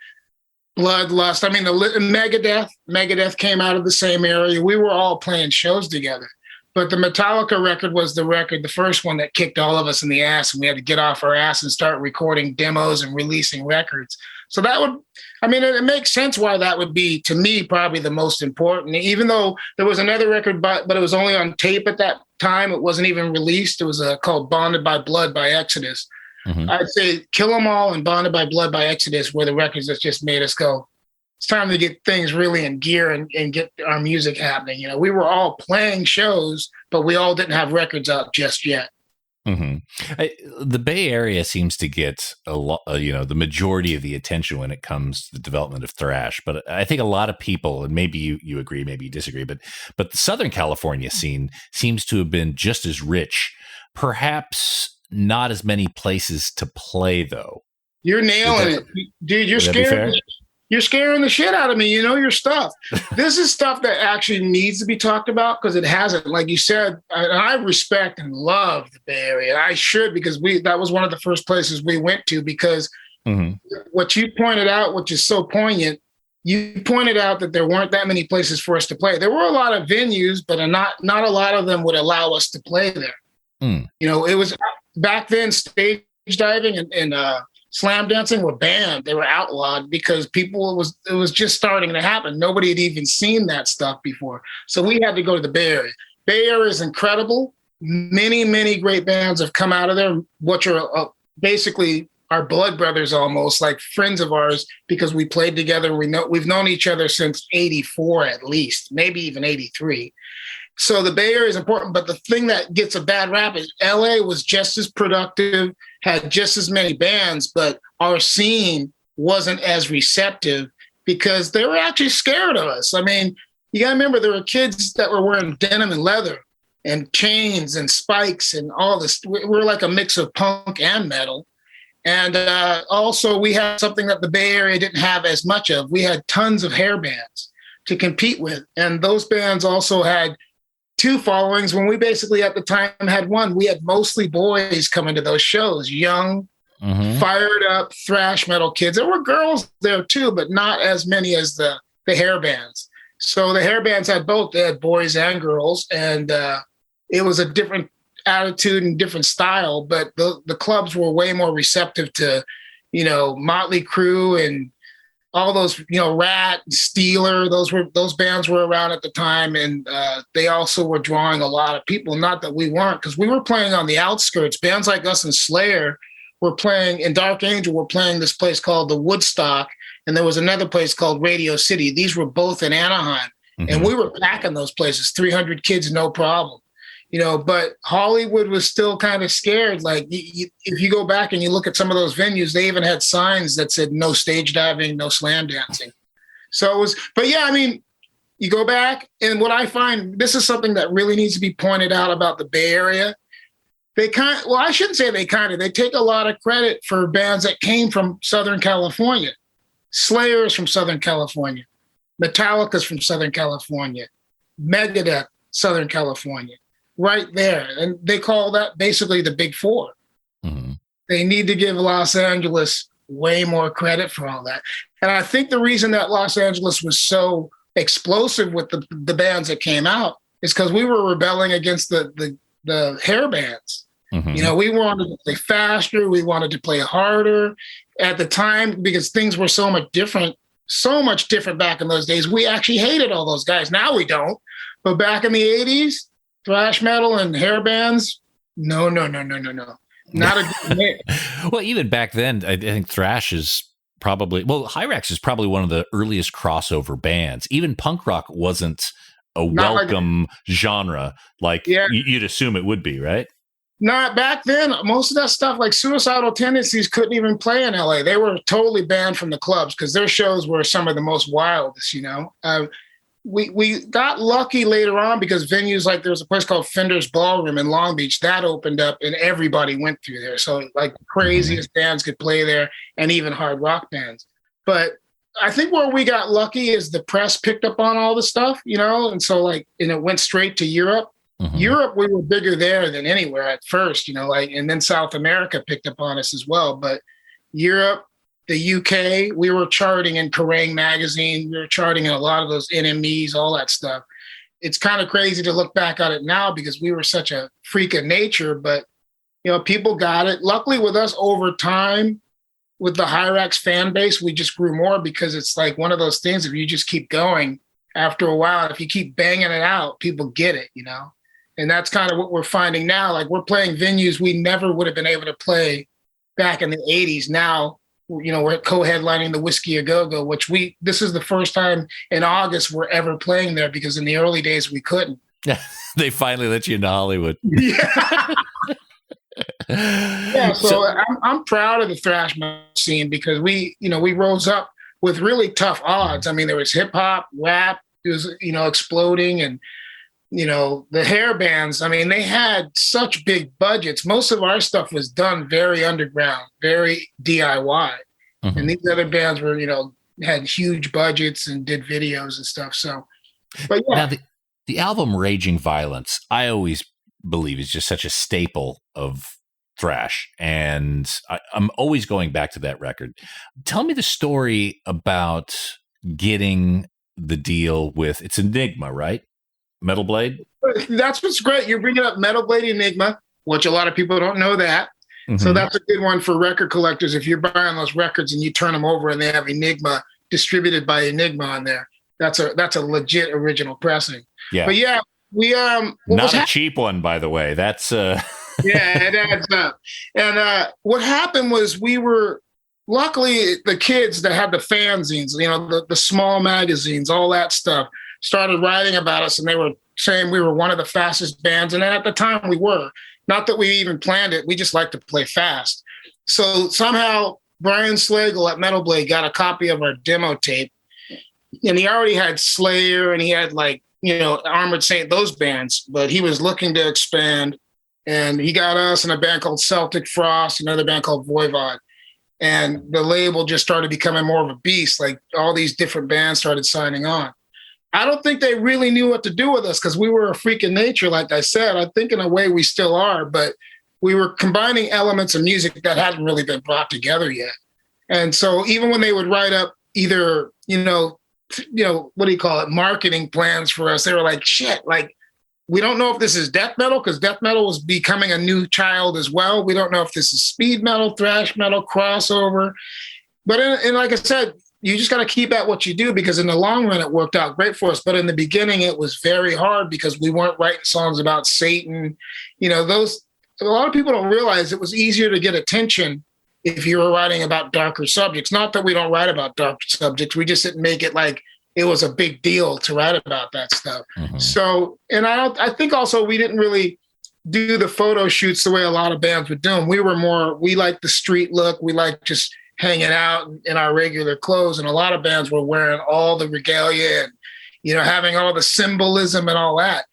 Bloodlust. I mean, the Megadeth came out of the same area. We were all playing shows together. But the Metallica record was the first one that kicked all of us in the ass, and we had to get off our ass and start recording demos and releasing records. So it makes sense why that would be, to me, probably the most important, even though there was another record, but it was only on tape at that time. It wasn't even released. It was called Bonded by Blood by Exodus. Mm-hmm. I'd say Kill 'Em All and Bonded by Blood by Exodus were the records that just made us go, it's time to get things really in gear and get our music happening. We were all playing shows, but we all didn't have records out just yet. Mm-hmm. The Bay Area seems to get a lot, the majority of the attention when it comes to the development of thrash. But I think a lot of people, and maybe you agree, maybe you disagree, but the Southern California scene seems to have been just as rich. Perhaps not as many places to play, though. You're nailing it, dude. You're scaring the shit out of me. You know your stuff. This is stuff that actually needs to be talked about because it hasn't. Like you said, I respect and love the Bay Area. I should, because that was one of the first places we went to because what you pointed out, which is so poignant, you pointed out that there weren't that many places for us to play. There were a lot of venues, but not a lot of them would allow us to play there. It was back then stage diving and slam dancing were banned. They were outlawed because it was just starting to happen. Nobody had even seen that stuff before. So we had to go to the Bay Area. Bay Area is incredible. Many, many great bands have come out of there, which are basically our blood brothers, almost like friends of ours, because we played together. We've known each other since '84 at least, maybe even '83. So the Bay Area is important, but the thing that gets a bad rap is LA was just as productive, had just as many bands, but our scene wasn't as receptive because they were actually scared of us. I mean, you got to remember there were kids that were wearing denim and leather and chains and spikes and all this. We're like a mix of punk and metal. And also we had something that the Bay Area didn't have as much of. We had tons of hair bands to compete with. And those bands also had two followings when we basically at the time had one. We had mostly boys coming to those shows, young, fired up thrash metal kids. There were girls there too, but not as many as the hair bands. So the hair bands had both. They had boys and girls. And it was a different attitude and different style, but the clubs were way more receptive to, Motley Crue and all those, Rat, Steeler, those bands were around at the time. And they also were drawing a lot of people, not that we weren't, because we were playing on the outskirts. Bands like us and Slayer were playing, and Dark Angel were playing this place called the Woodstock. And there was another place called Radio City. These were both in Anaheim. And we were packing those places, 300 kids, no problem. But Hollywood was still kind of scared. Like if you go back and you look at some of those venues, they even had signs that said no stage diving, no slam dancing. So it was, but yeah, I mean, you go back and what I find, this is something that really needs to be pointed out about the Bay Area. They take a lot of credit for bands that came from Southern California. Slayer is from Southern California. Metallica's from Southern California. Megadeth, Southern California. Right there. And they call that basically the Big Four. They need to give Los Angeles way more credit for all that. And I think the reason that Los Angeles was so explosive with the bands that came out is because we were rebelling against the hair bands. We wanted to play faster. We wanted to play harder at the time because things were so much different back in those days. We actually hated all those guys. Now we don't. But back in the 80s, thrash metal and hair bands, no. Not a good mix. Well, even back then, I think thrash is probably, Hirax is probably one of the earliest crossover bands. Even punk rock wasn't a welcome genre like you'd assume it would be, right? Not back then. Most of that stuff, like Suicidal Tendencies, couldn't even play in LA. They were totally banned from the clubs because their shows were some of the most wildest, We got lucky later on because venues like there was a place called Fender's Ballroom in Long Beach that opened up and everybody went through there. So like the craziest bands could play there and even hard rock bands. But I think where we got lucky is the press picked up on all the stuff, and so and it went straight to Europe. Europe, we were bigger there than anywhere at first, and then South America picked up on us as well. But Europe, the UK, we were charting in Kerrang! Magazine. We were charting in a lot of those NMEs, all that stuff. It's kind of crazy to look back at it now because we were such a freak of nature, but, people got it. Luckily with us over time, with the Hirax fan base, we just grew more because it's like one of those things, if you just keep going, after a while, if you keep banging it out, people get it, And that's kind of what we're finding now. Like we're playing venues we never would have been able to play back in the 80s. Now, we're co-headlining the Whiskey A Go-Go, which this is the first time in August we're ever playing there because in the early days we couldn't. They finally let you into Hollywood. So I'm proud of the thrash metal scene because we rose up with really tough odds. I mean, there was hip hop, rap, it was, exploding, and the hair bands, I mean, they had such big budgets. Most of our stuff was done very underground, very DIY. And these other bands were, had huge budgets and did videos and stuff. So, but yeah. Now, the album Raging Violence, I always believe is just such a staple of thrash. And I'm always going back to that record. Tell me the story about getting the deal with, it's Enigma, right? Metal Blade? That's what's great. You're bringing up Metal Blade Enigma, which a lot of people don't know that. So that's a good one for record collectors. If you're buying those records and you turn them over and they have Enigma distributed by Enigma on there, that's a legit original pressing. Yeah. But yeah, we not a cheap one, by the way. That's yeah, it adds up. And what happened was we were luckily the kids that had the fanzines, the small magazines, all that stuff, started writing about us, and they were saying we were one of the fastest bands. And at the time we were. Not that we even planned it. We just like to play fast. So somehow Brian Slagle at Metal Blade got a copy of our demo tape, and he already had Slayer and he had Armored Saint, those bands, but he was looking to expand, and he got us in a band called Celtic Frost, another band called Voivod. And the label just started becoming more of a beast. Like all these different bands started signing on. I don't think they really knew what to do with us because we were a freak of nature, like I said. I think in a way we still are, but we were combining elements of music that hadn't really been brought together yet. And so even when they would write up either, what do you call it, marketing plans for us, they were like, shit, like, we don't know if this is death metal because death metal was becoming a new child as well. We don't know if this is speed metal, thrash metal, crossover. But and like I said, you just got to keep at what you do because in the long run, it worked out great for us. But in the beginning, it was very hard because we weren't writing songs about Satan. A lot of people don't realize it was easier to get attention if you were writing about darker subjects. Not that we don't write about dark subjects. We just didn't make it like it was a big deal to write about that stuff. So, and I think also we didn't really do the photo shoots the way a lot of bands would do them. We liked the street look. We liked just hanging out in our regular clothes. And a lot of bands were wearing all the regalia and, having all the symbolism and all that.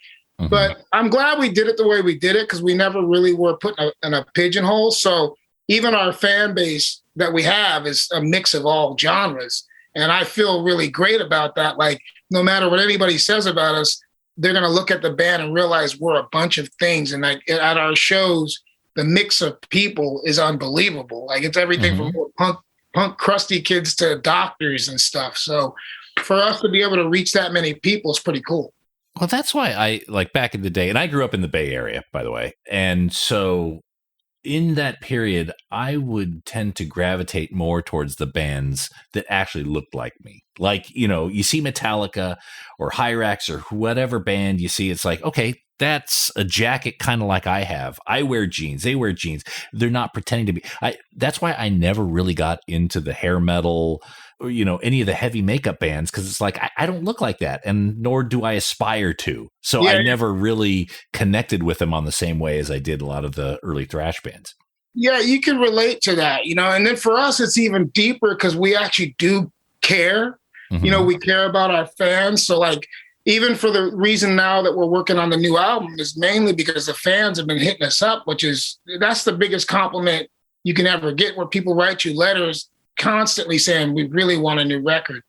But I'm glad we did it the way we did it because we never really were put in a pigeonhole. So even our fan base that we have is a mix of all genres. And I feel really great about that. Like, no matter what anybody says about us, they're going to look at the band and realize we're a bunch of things. And like at our shows, the mix of people is unbelievable. Like it's everything from punk crusty kids to doctors and stuff. So for us to be able to reach that many people is pretty cool. Well, that's why I like back in the day, and I grew up in the Bay Area, by the way. And so in that period, I would tend to gravitate more towards the bands that actually looked like me. Like, you see Metallica or Hirax or whatever band you see, it's like, okay, that's a jacket kind of like I have. I wear jeans. They wear jeans. They're not pretending to be. That's why I never really got into the hair metal or, any of the heavy makeup bands because it's like, I don't look like that, and nor do I aspire to. So I never really connected with them on the same way as I did a lot of the early thrash bands. Yeah, you can relate to that, and then for us, it's even deeper because we actually do care. We care about our fans. So like, even for the reason now that we're working on the new album is mainly because the fans have been hitting us up, that's the biggest compliment you can ever get, where people write you letters constantly saying, we really want a new record.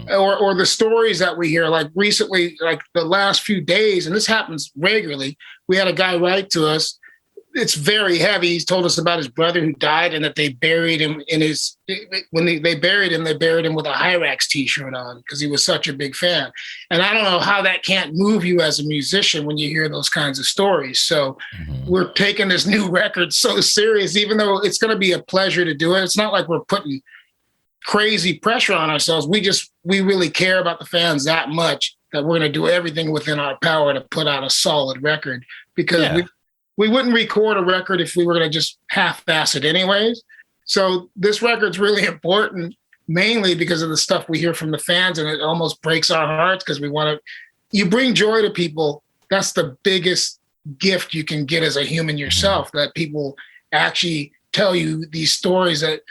Or the stories that we hear, like recently, like the last few days, and this happens regularly, we had a guy write to us. It's very heavy. He's told us about his brother who died and that they buried him when they buried him with a Hirax t-shirt on because he was such a big fan. And I don't know how that can't move you as a musician when you hear those kinds of stories. So we're taking this new record so serious, even though it's going to be a pleasure to do it. It's not like we're putting crazy pressure on ourselves. We really care about the fans that much that we're going to do everything within our power to put out a solid record because we wouldn't record a record if we were going to just half-ass it anyways. So this record's really important, mainly because of the stuff we hear from the fans, and it almost breaks our hearts because you bring joy to people. That's the biggest gift you can get as a human yourself, that people actually tell you these stories that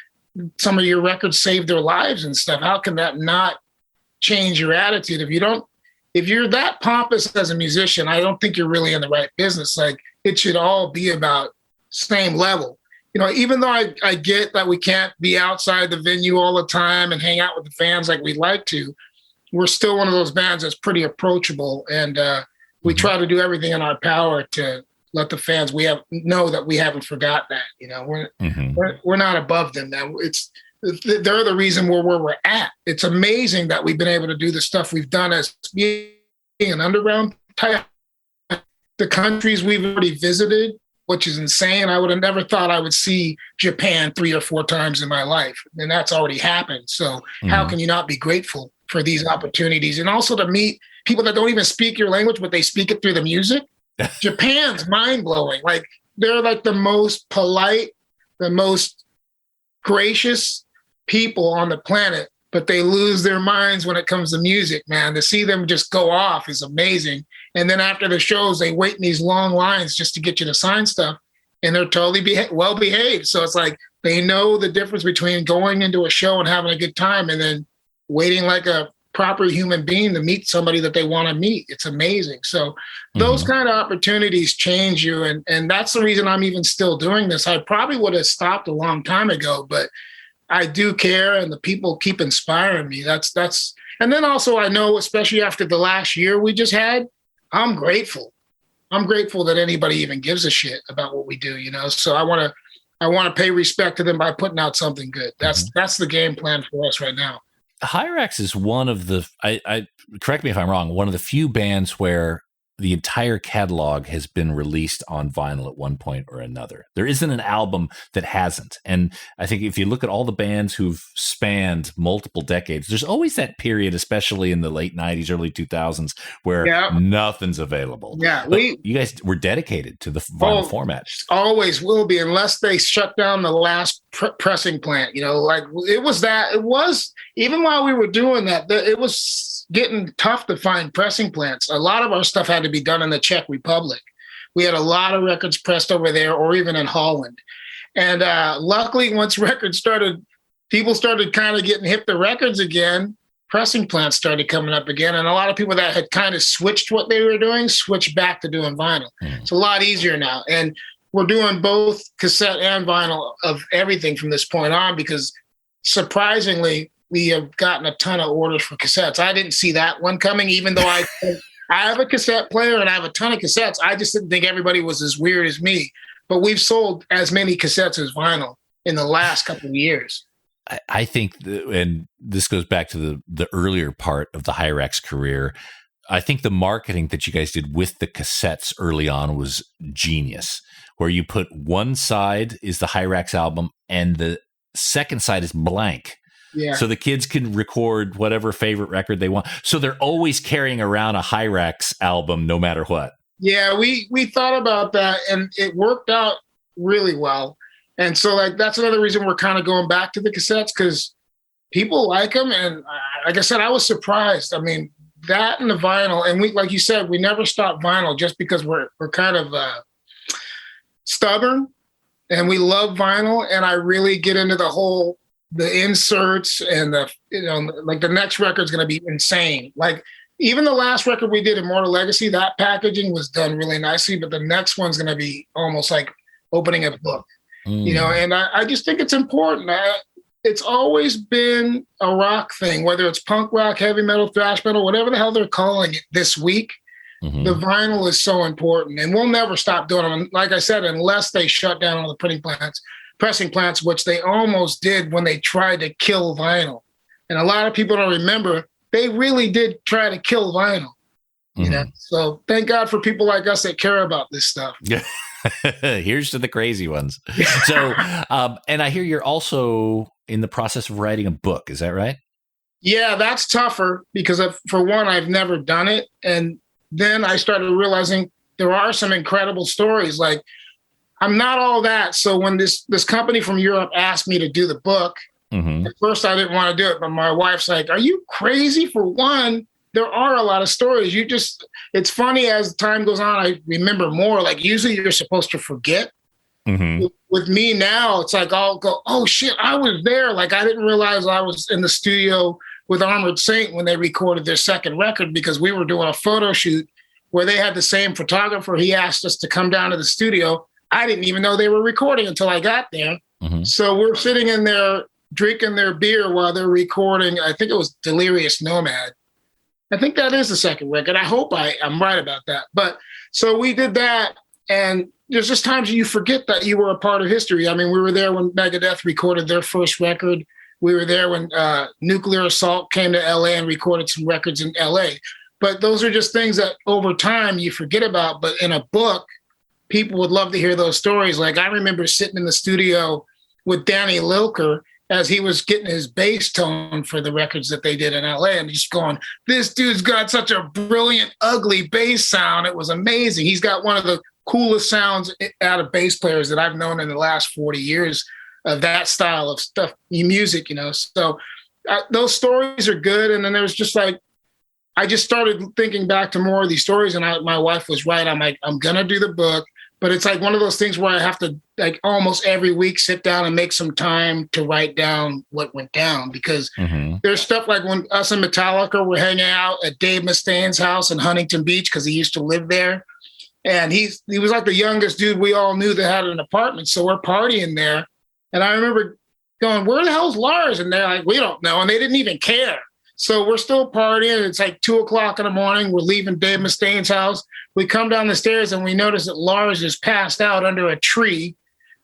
some of your records saved their lives and stuff. How can that not change your attitude? If you're that pompous as a musician, I don't think you're really in the right business. Like, it should all be about same level. Even though I get that we can't be outside the venue all the time and hang out with the fans like we'd like to, we're still one of those bands that's pretty approachable. And we try to do everything in our power to let the fans know that we haven't forgot that. We're not above them now. They're the reason we're where we're at. It's amazing that we've been able to do the stuff we've done as being an underground type. The countries we've already visited, which is insane. I would have never thought I would see Japan 3 or 4 times in my life. And that's already happened. So how can you not be grateful for these opportunities? And also to meet people that don't even speak your language, but they speak it through the music. Japan's mind-blowing. Like, they're like the most polite, the most gracious people on the planet, but they lose their minds when it comes to music, man. To see them just go off is amazing. And then after the shows, they wait in these long lines just to get you to sign stuff, and they're totally well behaved. So it's like they know the difference between going into a show and having a good time and then waiting like a proper human being to meet somebody that they want to meet. It's amazing. So those kind of opportunities change you. And that's the reason I'm even still doing this. I probably would have stopped a long time ago, but I do care, and the people keep inspiring me. That's, and then also I know, especially after the last year we just had, I'm grateful. I'm grateful that anybody even gives a shit about what we do, you know? So I want to pay respect to them by putting out something good. That's the game plan for us right now. Hirax is one of the, I correct me if I'm wrong, one of the few bands where the entire catalog has been released on vinyl at one point or another. There isn't an album that hasn't. And I think if you look at all the bands who've spanned multiple decades, there's always that period, especially in the late 90s, early 2000s, where nothing's available. Yeah. You guys were dedicated to the vinyl format. Always will be, unless they shut down the last pressing plant. You know, like it was, even while we were doing that, it was getting tough to find pressing plants. A lot of our stuff had to be done in the Czech Republic. We had a lot of records pressed over there, or even in Holland. And luckily, once people started kind of getting hip to records again, pressing plants started coming up again. And a lot of people that had kind of switched what they were doing, switched back to doing vinyl. It's a lot easier now. And we're doing both cassette and vinyl of everything from this point on, because surprisingly, we have gotten a ton of orders for cassettes. I didn't see that one coming, even though I have a cassette player and I have a ton of cassettes. I just didn't think everybody was as weird as me. But we've sold as many cassettes as vinyl in the last couple of years. I think, and this goes back to the earlier part of the Hirax career, I think the marketing that you guys did with the cassettes early on was genius, where you put one side is the Hirax album and the second side is blank. Yeah. So the kids can record whatever favorite record they want. So they're always carrying around a Hirax album no matter what. Yeah, we thought about that, and it worked out really well. And so like that's another reason we're kind of going back to the cassettes, because people like them. And like I said, I was surprised. I mean, that and the vinyl, and we, like you said, we never stopped vinyl just because we're kind of stubborn, and we love vinyl. And I really get into the inserts and like the next record's going to be insane. Like even the last record we did, Immortal Legacy, that packaging was done really nicely, but the next one's going to be almost like opening a book, you know? And I just think it's important. It's always been a rock thing, whether it's punk rock, heavy metal, thrash metal, whatever the hell they're calling it this week. The vinyl is so important, and we'll never stop doing them. Like I said, unless they shut down all the pressing plants, which they almost did when they tried to kill vinyl. And a lot of people don't remember, they really did try to kill vinyl. You know? So thank God for people like us that care about this stuff. Here's to the crazy ones. So, and I hear you're also in the process of writing a book. Is that right? Yeah, that's tougher because for one, I've never done it. And then I started realizing there are some incredible stories. Like, I'm not all that. So when this company from Europe asked me to do the book, at first I didn't want to do it. But my wife's like, are you crazy? For one, there are a lot of stories. It's funny, as time goes on, I remember more. Like usually you're supposed to forget. With me now, it's like I'll go, oh shit, I was there. Like I didn't realize I was in the studio with Armored Saint when they recorded their second record, because we were doing a photo shoot where they had the same photographer. He asked us to come down to the studio. I didn't even know they were recording until I got there. So we're sitting in there drinking their beer while they're recording. I think it was Delirious Nomad. I think that is the second record. I hope I'm right about that. But so we did that. And there's just times you forget that you were a part of history. I mean, we were there when Megadeth recorded their first record. We were there when Nuclear Assault came to LA and recorded some records in LA. But those are just things that over time you forget about. But in a book, people would love to hear those stories. Like I remember sitting in the studio with Danny Lilker as he was getting his bass tone for the records that they did in LA, and just going, this dude's got such a brilliant, ugly bass sound. It was amazing. He's got one of the coolest sounds out of bass players that I've known in the last 40 years of that style of stuff, music, So those stories are good. And then there was just like, I just started thinking back to more of these stories, and my wife was right. I'm like, I'm going to do the book, but it's like one of those things where I have to like almost every week sit down and make some time to write down what went down, because there's stuff like when us and Metallica were hanging out at Dave Mustaine's house in Huntington Beach, because he used to live there. And he was like the youngest dude we all knew that had an apartment. So we're partying there. And I remember going, where the hell's Lars? And they're like, we don't know. And they didn't even care. So we're still partying. It's like 2:00 in the morning. We're leaving Dave Mustaine's house. We come down the stairs and we notice that Lars is passed out under a tree,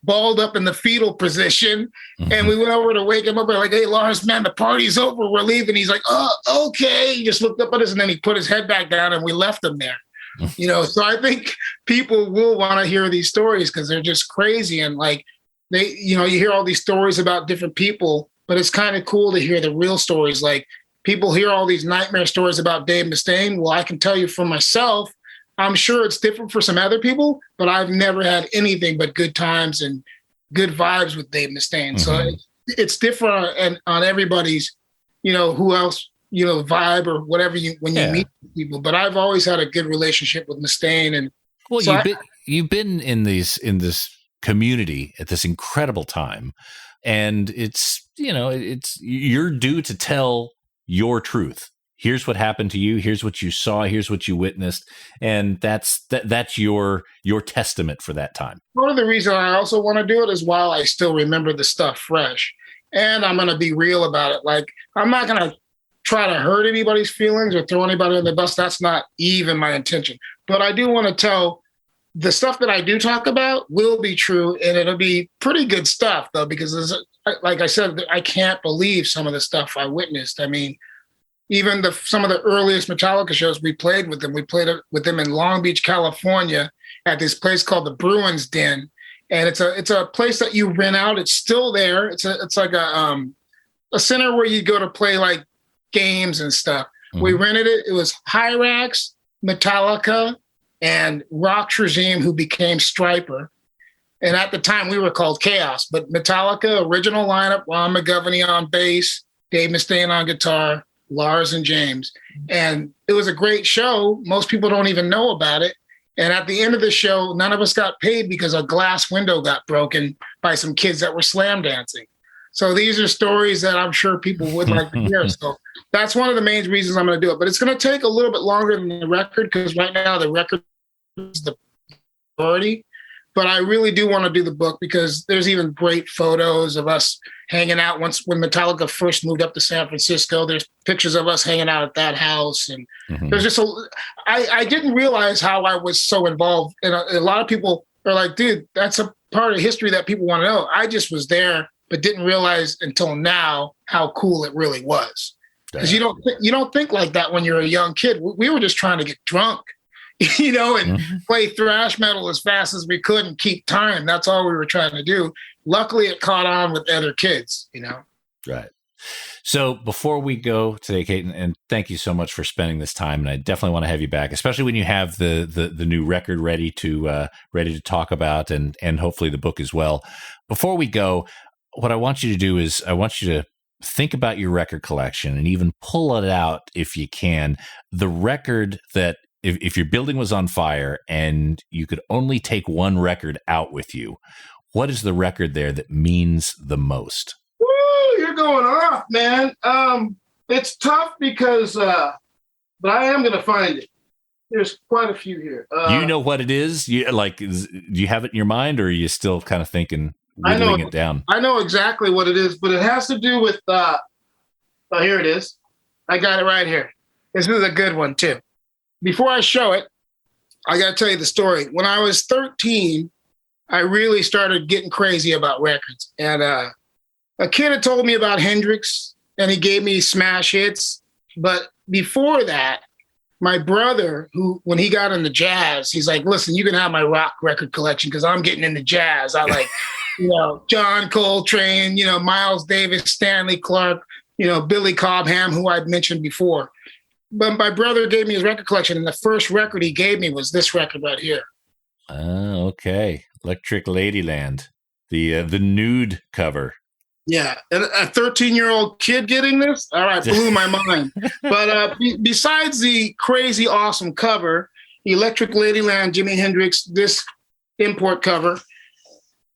balled up in the fetal position. And we went over to wake him up. We're like, hey, Lars, man, the party's over. We're leaving. He's like, oh, okay. He just looked up at us and then he put his head back down and we left him there. So I think people will want to hear these stories because they're just crazy. And like you hear all these stories about different people, but it's kind of cool to hear the real stories. Like people hear all these nightmare stories about Dave Mustaine. Well, I can tell you for myself, I'm sure it's different for some other people, but I've never had anything but good times and good vibes with Dave Mustaine. So it's different on everybody's, who else, vibe or whatever when you meet people. But I've always had a good relationship with Mustaine. And well, so you've been in this community at this incredible time, and it's you're due to tell your truth. Here's what happened to you. Here's what you saw. Here's what you witnessed, and that's your testament for that time. One of the reasons I also want to do it is while I still remember the stuff fresh, and I'm going to be real about it. Like I'm not going to try to hurt anybody's feelings or throw anybody on the bus. That's not even my intention. But I do want to tell the stuff that I do talk about will be true, and it'll be pretty good stuff, though, because like I said, I can't believe some of the stuff I witnessed. I mean, even some of the earliest Metallica shows we played with them. We played with them in Long Beach, California, at this place called the Bruins Den, and it's a place that you rent out. It's still there. It's like a center where you go to play like games and stuff. We rented it. It was Hirax, Metallica, and Rock's Regime, who became Stryper. And at the time, we were called Chaos. But Metallica, original lineup, Ron McGovney on bass, Dave Mustaine on guitar, Lars and James. And it was a great show. Most people don't even know about it. And at the end of the show, none of us got paid because a glass window got broken by some kids that were slam dancing. So these are stories that I'm sure people would like to hear. So that's one of the main reasons I'm going to do it. But it's going to take a little bit longer than the record, because right now the record is the priority. But I really do want to do the book because there's even great photos of us hanging out when Metallica first moved up to San Francisco. There's pictures of us hanging out at that house. And there's just I didn't realize how I was so involved. And a lot of people are like, dude, that's a part of history that people want to know. I just was there, but didn't realize until now how cool it really was. Because you don't think like that when you're a young kid. We were just trying to get drunk, and play thrash metal as fast as we could and keep time. That's all we were trying to do. Luckily, it caught on with other kids, Right. So before we go today, Katon, and thank you so much for spending this time, and I definitely want to have you back, especially when you have the new record ready to talk about, and hopefully the book as well. Before we go, what I want you to do is I want you to think about your record collection and even pull it out if you can. The record that if your building was on fire and you could only take one record out with you, what is the record there that means the most? Woo, you're going off, man. It's tough because, but I am going to find it. There's quite a few here. You know what it is? Do you have it in your mind, or are you still kind of thinking, whittling it down? I know exactly what it is, but it has to do with, here it is. I got it right here. This is a good one, too. Before I show it, I got to tell you the story. When I was 13, I really started getting crazy about records. And a kid had told me about Hendrix, and he gave me smash hits. But before that, my brother, who, when he got into jazz, he's like, listen, you can have my rock record collection because I'm getting into jazz. I like, John Coltrane, Miles Davis, Stanley Clarke, Billy Cobham, who I'd mentioned before. But my brother gave me his record collection, and the first record he gave me was this record right here. Oh, okay. Electric Ladyland, the nude cover. Yeah, and a 13-year-old kid getting this, all right, blew my mind. But besides the crazy awesome cover, Electric Ladyland, Jimi Hendrix, this import cover,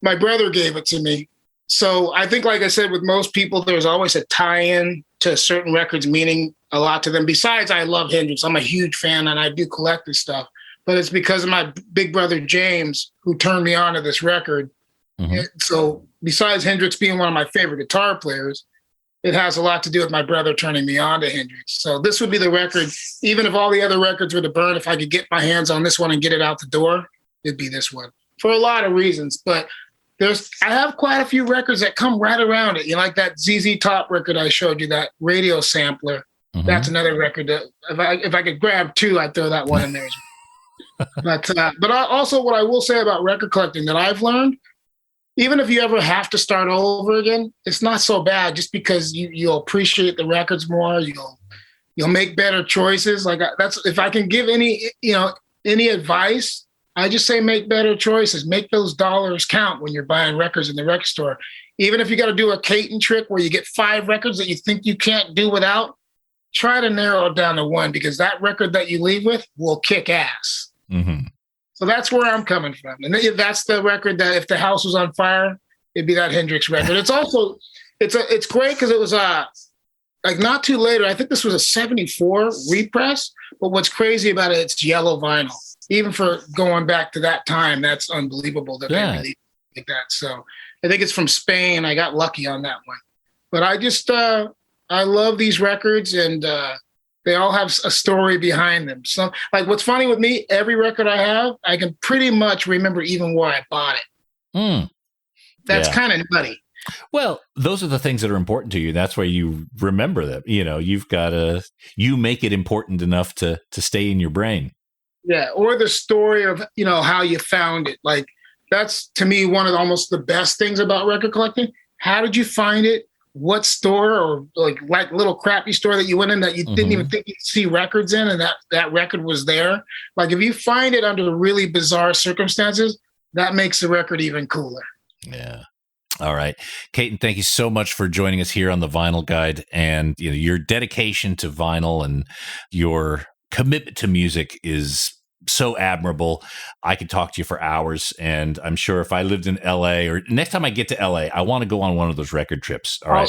my brother gave it to me. So I think, like I said, with most people, there's always a tie-in to certain records meaning a lot to them. Besides, I love Hendrix. I'm a huge fan, and I do collect this stuff. But it's because of my big brother, James, who turned me on to this record. Mm-hmm. So besides Hendrix being one of my favorite guitar players, it has a lot to do with my brother turning me on to Hendrix. So this would be the record, even if all the other records were to burn, if I could get my hands on this one and get it out the door, it'd be this one. For a lot of reasons. But I have quite a few records that come right around it. Like that ZZ Top record I showed you, that radio sampler. Mm-hmm. That's another record that if I could grab two, I'd throw that one in there. But also what I will say about record collecting that I've learned, even if you ever have to start all over again, it's not so bad just because you'll appreciate the records more. You'll make better choices. Like that's, if I can give any advice, I just say make better choices. Make those dollars count when you're buying records in the record store. Even if you got to do a Katon trick where you get 5 records that you think you can't do without, try to narrow it down to one, because that record that you leave with will kick ass. Mm-hmm. So that's where I'm coming from. And that's the record that if the house was on fire, it'd be that Hendrix record. It's also, it's great because it was like not too later. I think this was a 74 repress, but what's crazy about it, it's yellow vinyl. Even for going back to that time, that's unbelievable that they really did that. So I think it's from Spain. I got lucky on that one. But I just, I love these records, and they all have a story behind them. So, like, what's funny with me, every record I have, I can pretty much remember even where I bought it. That's kind of nutty. Well, those are the things that are important to you. That's why you remember them. You've got to, you make it important enough to stay in your brain. Yeah, or the story of, how you found it. Like, that's, to me, one of almost the best things about record collecting. How did you find it? What store, or like little crappy store that you went in that you didn't even think you'd see records in, and that record was there. Like, if you find it under really bizarre circumstances, that makes the record even cooler. Yeah. All right. Katon, thank you so much for joining us here on the Vinyl Guide, and your dedication to vinyl and your commitment to music is so admirable. I could talk to you for hours, and I'm sure if I lived in LA, or next time I get to LA, I want to go on one of those record trips. All right.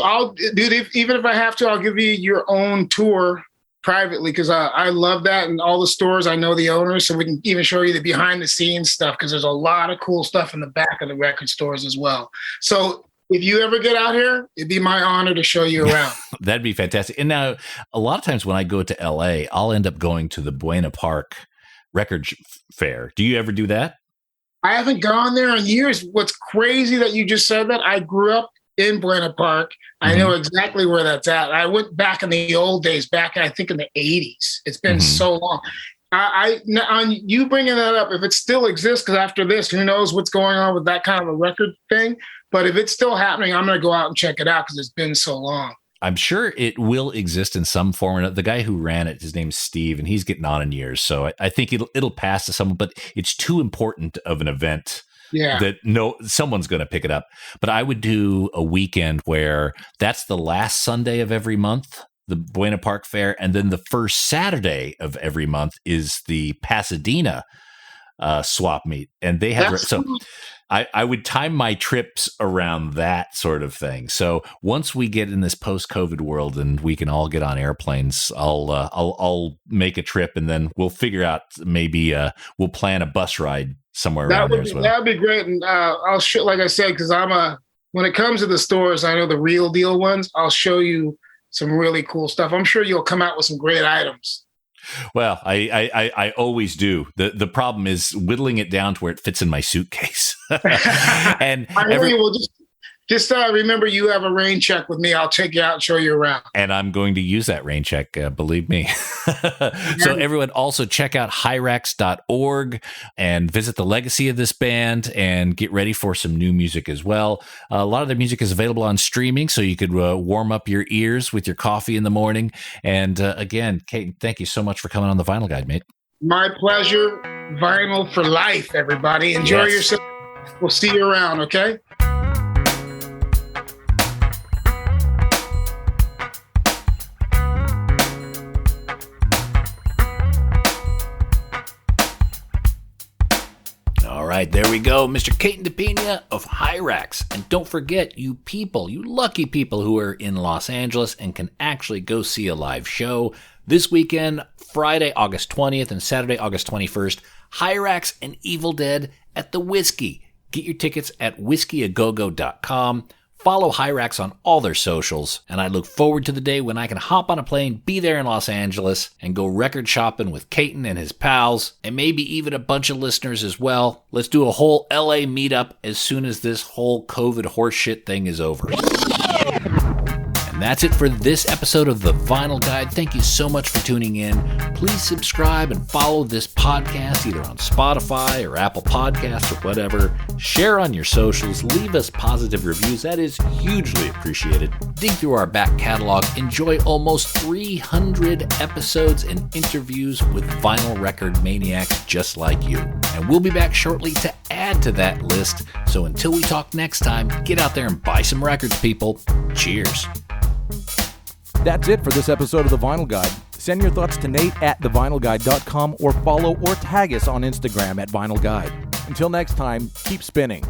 I'll dude, even if I have to, I'll give you your own tour privately, because I love that, and all the stores, I know the owners, so we can even show you the behind the scenes stuff, because there's a lot of cool stuff in the back of the record stores as well. So if you ever get out here, it'd be my honor to show you around. That'd be fantastic. And now, a lot of times when I go to LA, I'll end up going to the Buena Park Record Fair. Do you ever do that? I haven't gone there in years. What's crazy that you just said that. I grew up in Buena Park. I know exactly where that's at. I went back in the old days, back I think in the 80s. It's been so long. On you bringing that up, if it still exists, because after this, who knows what's going on with that kind of a record thing. But if it's still happening, I'm going to go out and check it out, because it's been so long. I'm sure it will exist in some form or another. The guy who ran it, his name's Steve, and he's getting on in years. So I think it'll pass to someone, but it's too important of an event that someone's going to pick it up. But I would do a weekend where that's the last Sunday of every month, the Buena Park Fair, and then the first Saturday of every month is the Pasadena swap meet. And they have I would time my trips around that sort of thing. So once we get in this post-COVID world and we can all get on airplanes, I'll make a trip, and then we'll figure out, maybe we'll plan a bus ride somewhere around there as well. That'd be great. And I'll show, like I said, because when it comes to the stores, I know the real deal ones. I'll show you some really cool stuff. I'm sure you'll come out with some great items. Well, I always do. The problem is whittling it down to where it fits in my suitcase. And I know you will just Just remember, you have a rain check with me. I'll take you out and show you around. And I'm going to use that rain check, believe me. So everyone also check out Hirax.org and visit the legacy of this band and get ready for some new music as well. A lot of their music is available on streaming, so you could warm up your ears with your coffee in the morning. And again, Katon, thank you so much for coming on the Vinyl Guide, mate. My pleasure. Vinyl for life, everybody. Enjoy yourself. We'll see you around, okay? All right, there we go. Mr. Katon De Pena of Hirax. And don't forget, you people, you lucky people who are in Los Angeles and can actually go see a live show this weekend, Friday, August 20th and Saturday, August 21st, Hirax and Evil Dead at the Whiskey. Get your tickets at whiskyagogo.com. Follow Hirax on all their socials, and I look forward to the day when I can hop on a plane, be there in Los Angeles, and go record shopping with Katon and his pals, and maybe even a bunch of listeners as well. Let's do a whole LA meetup as soon as this whole COVID horseshit thing is over. And that's it for this episode of The Vinyl Guide. Thank you so much for tuning in. Please subscribe and follow this podcast either on Spotify or Apple Podcasts or whatever. Share on your socials. Leave us positive reviews. That is hugely appreciated. Dig through our back catalog. Enjoy almost 300 episodes and interviews with vinyl record maniacs just like you. And we'll be back shortly to add to that list. So until we talk next time, get out there and buy some records, people. Cheers. That's it for this episode of The Vinyl Guide. Send your thoughts to Nate at thevinylguide.com or follow or tag us on Instagram at Vinyl Guide. Until next time, keep spinning.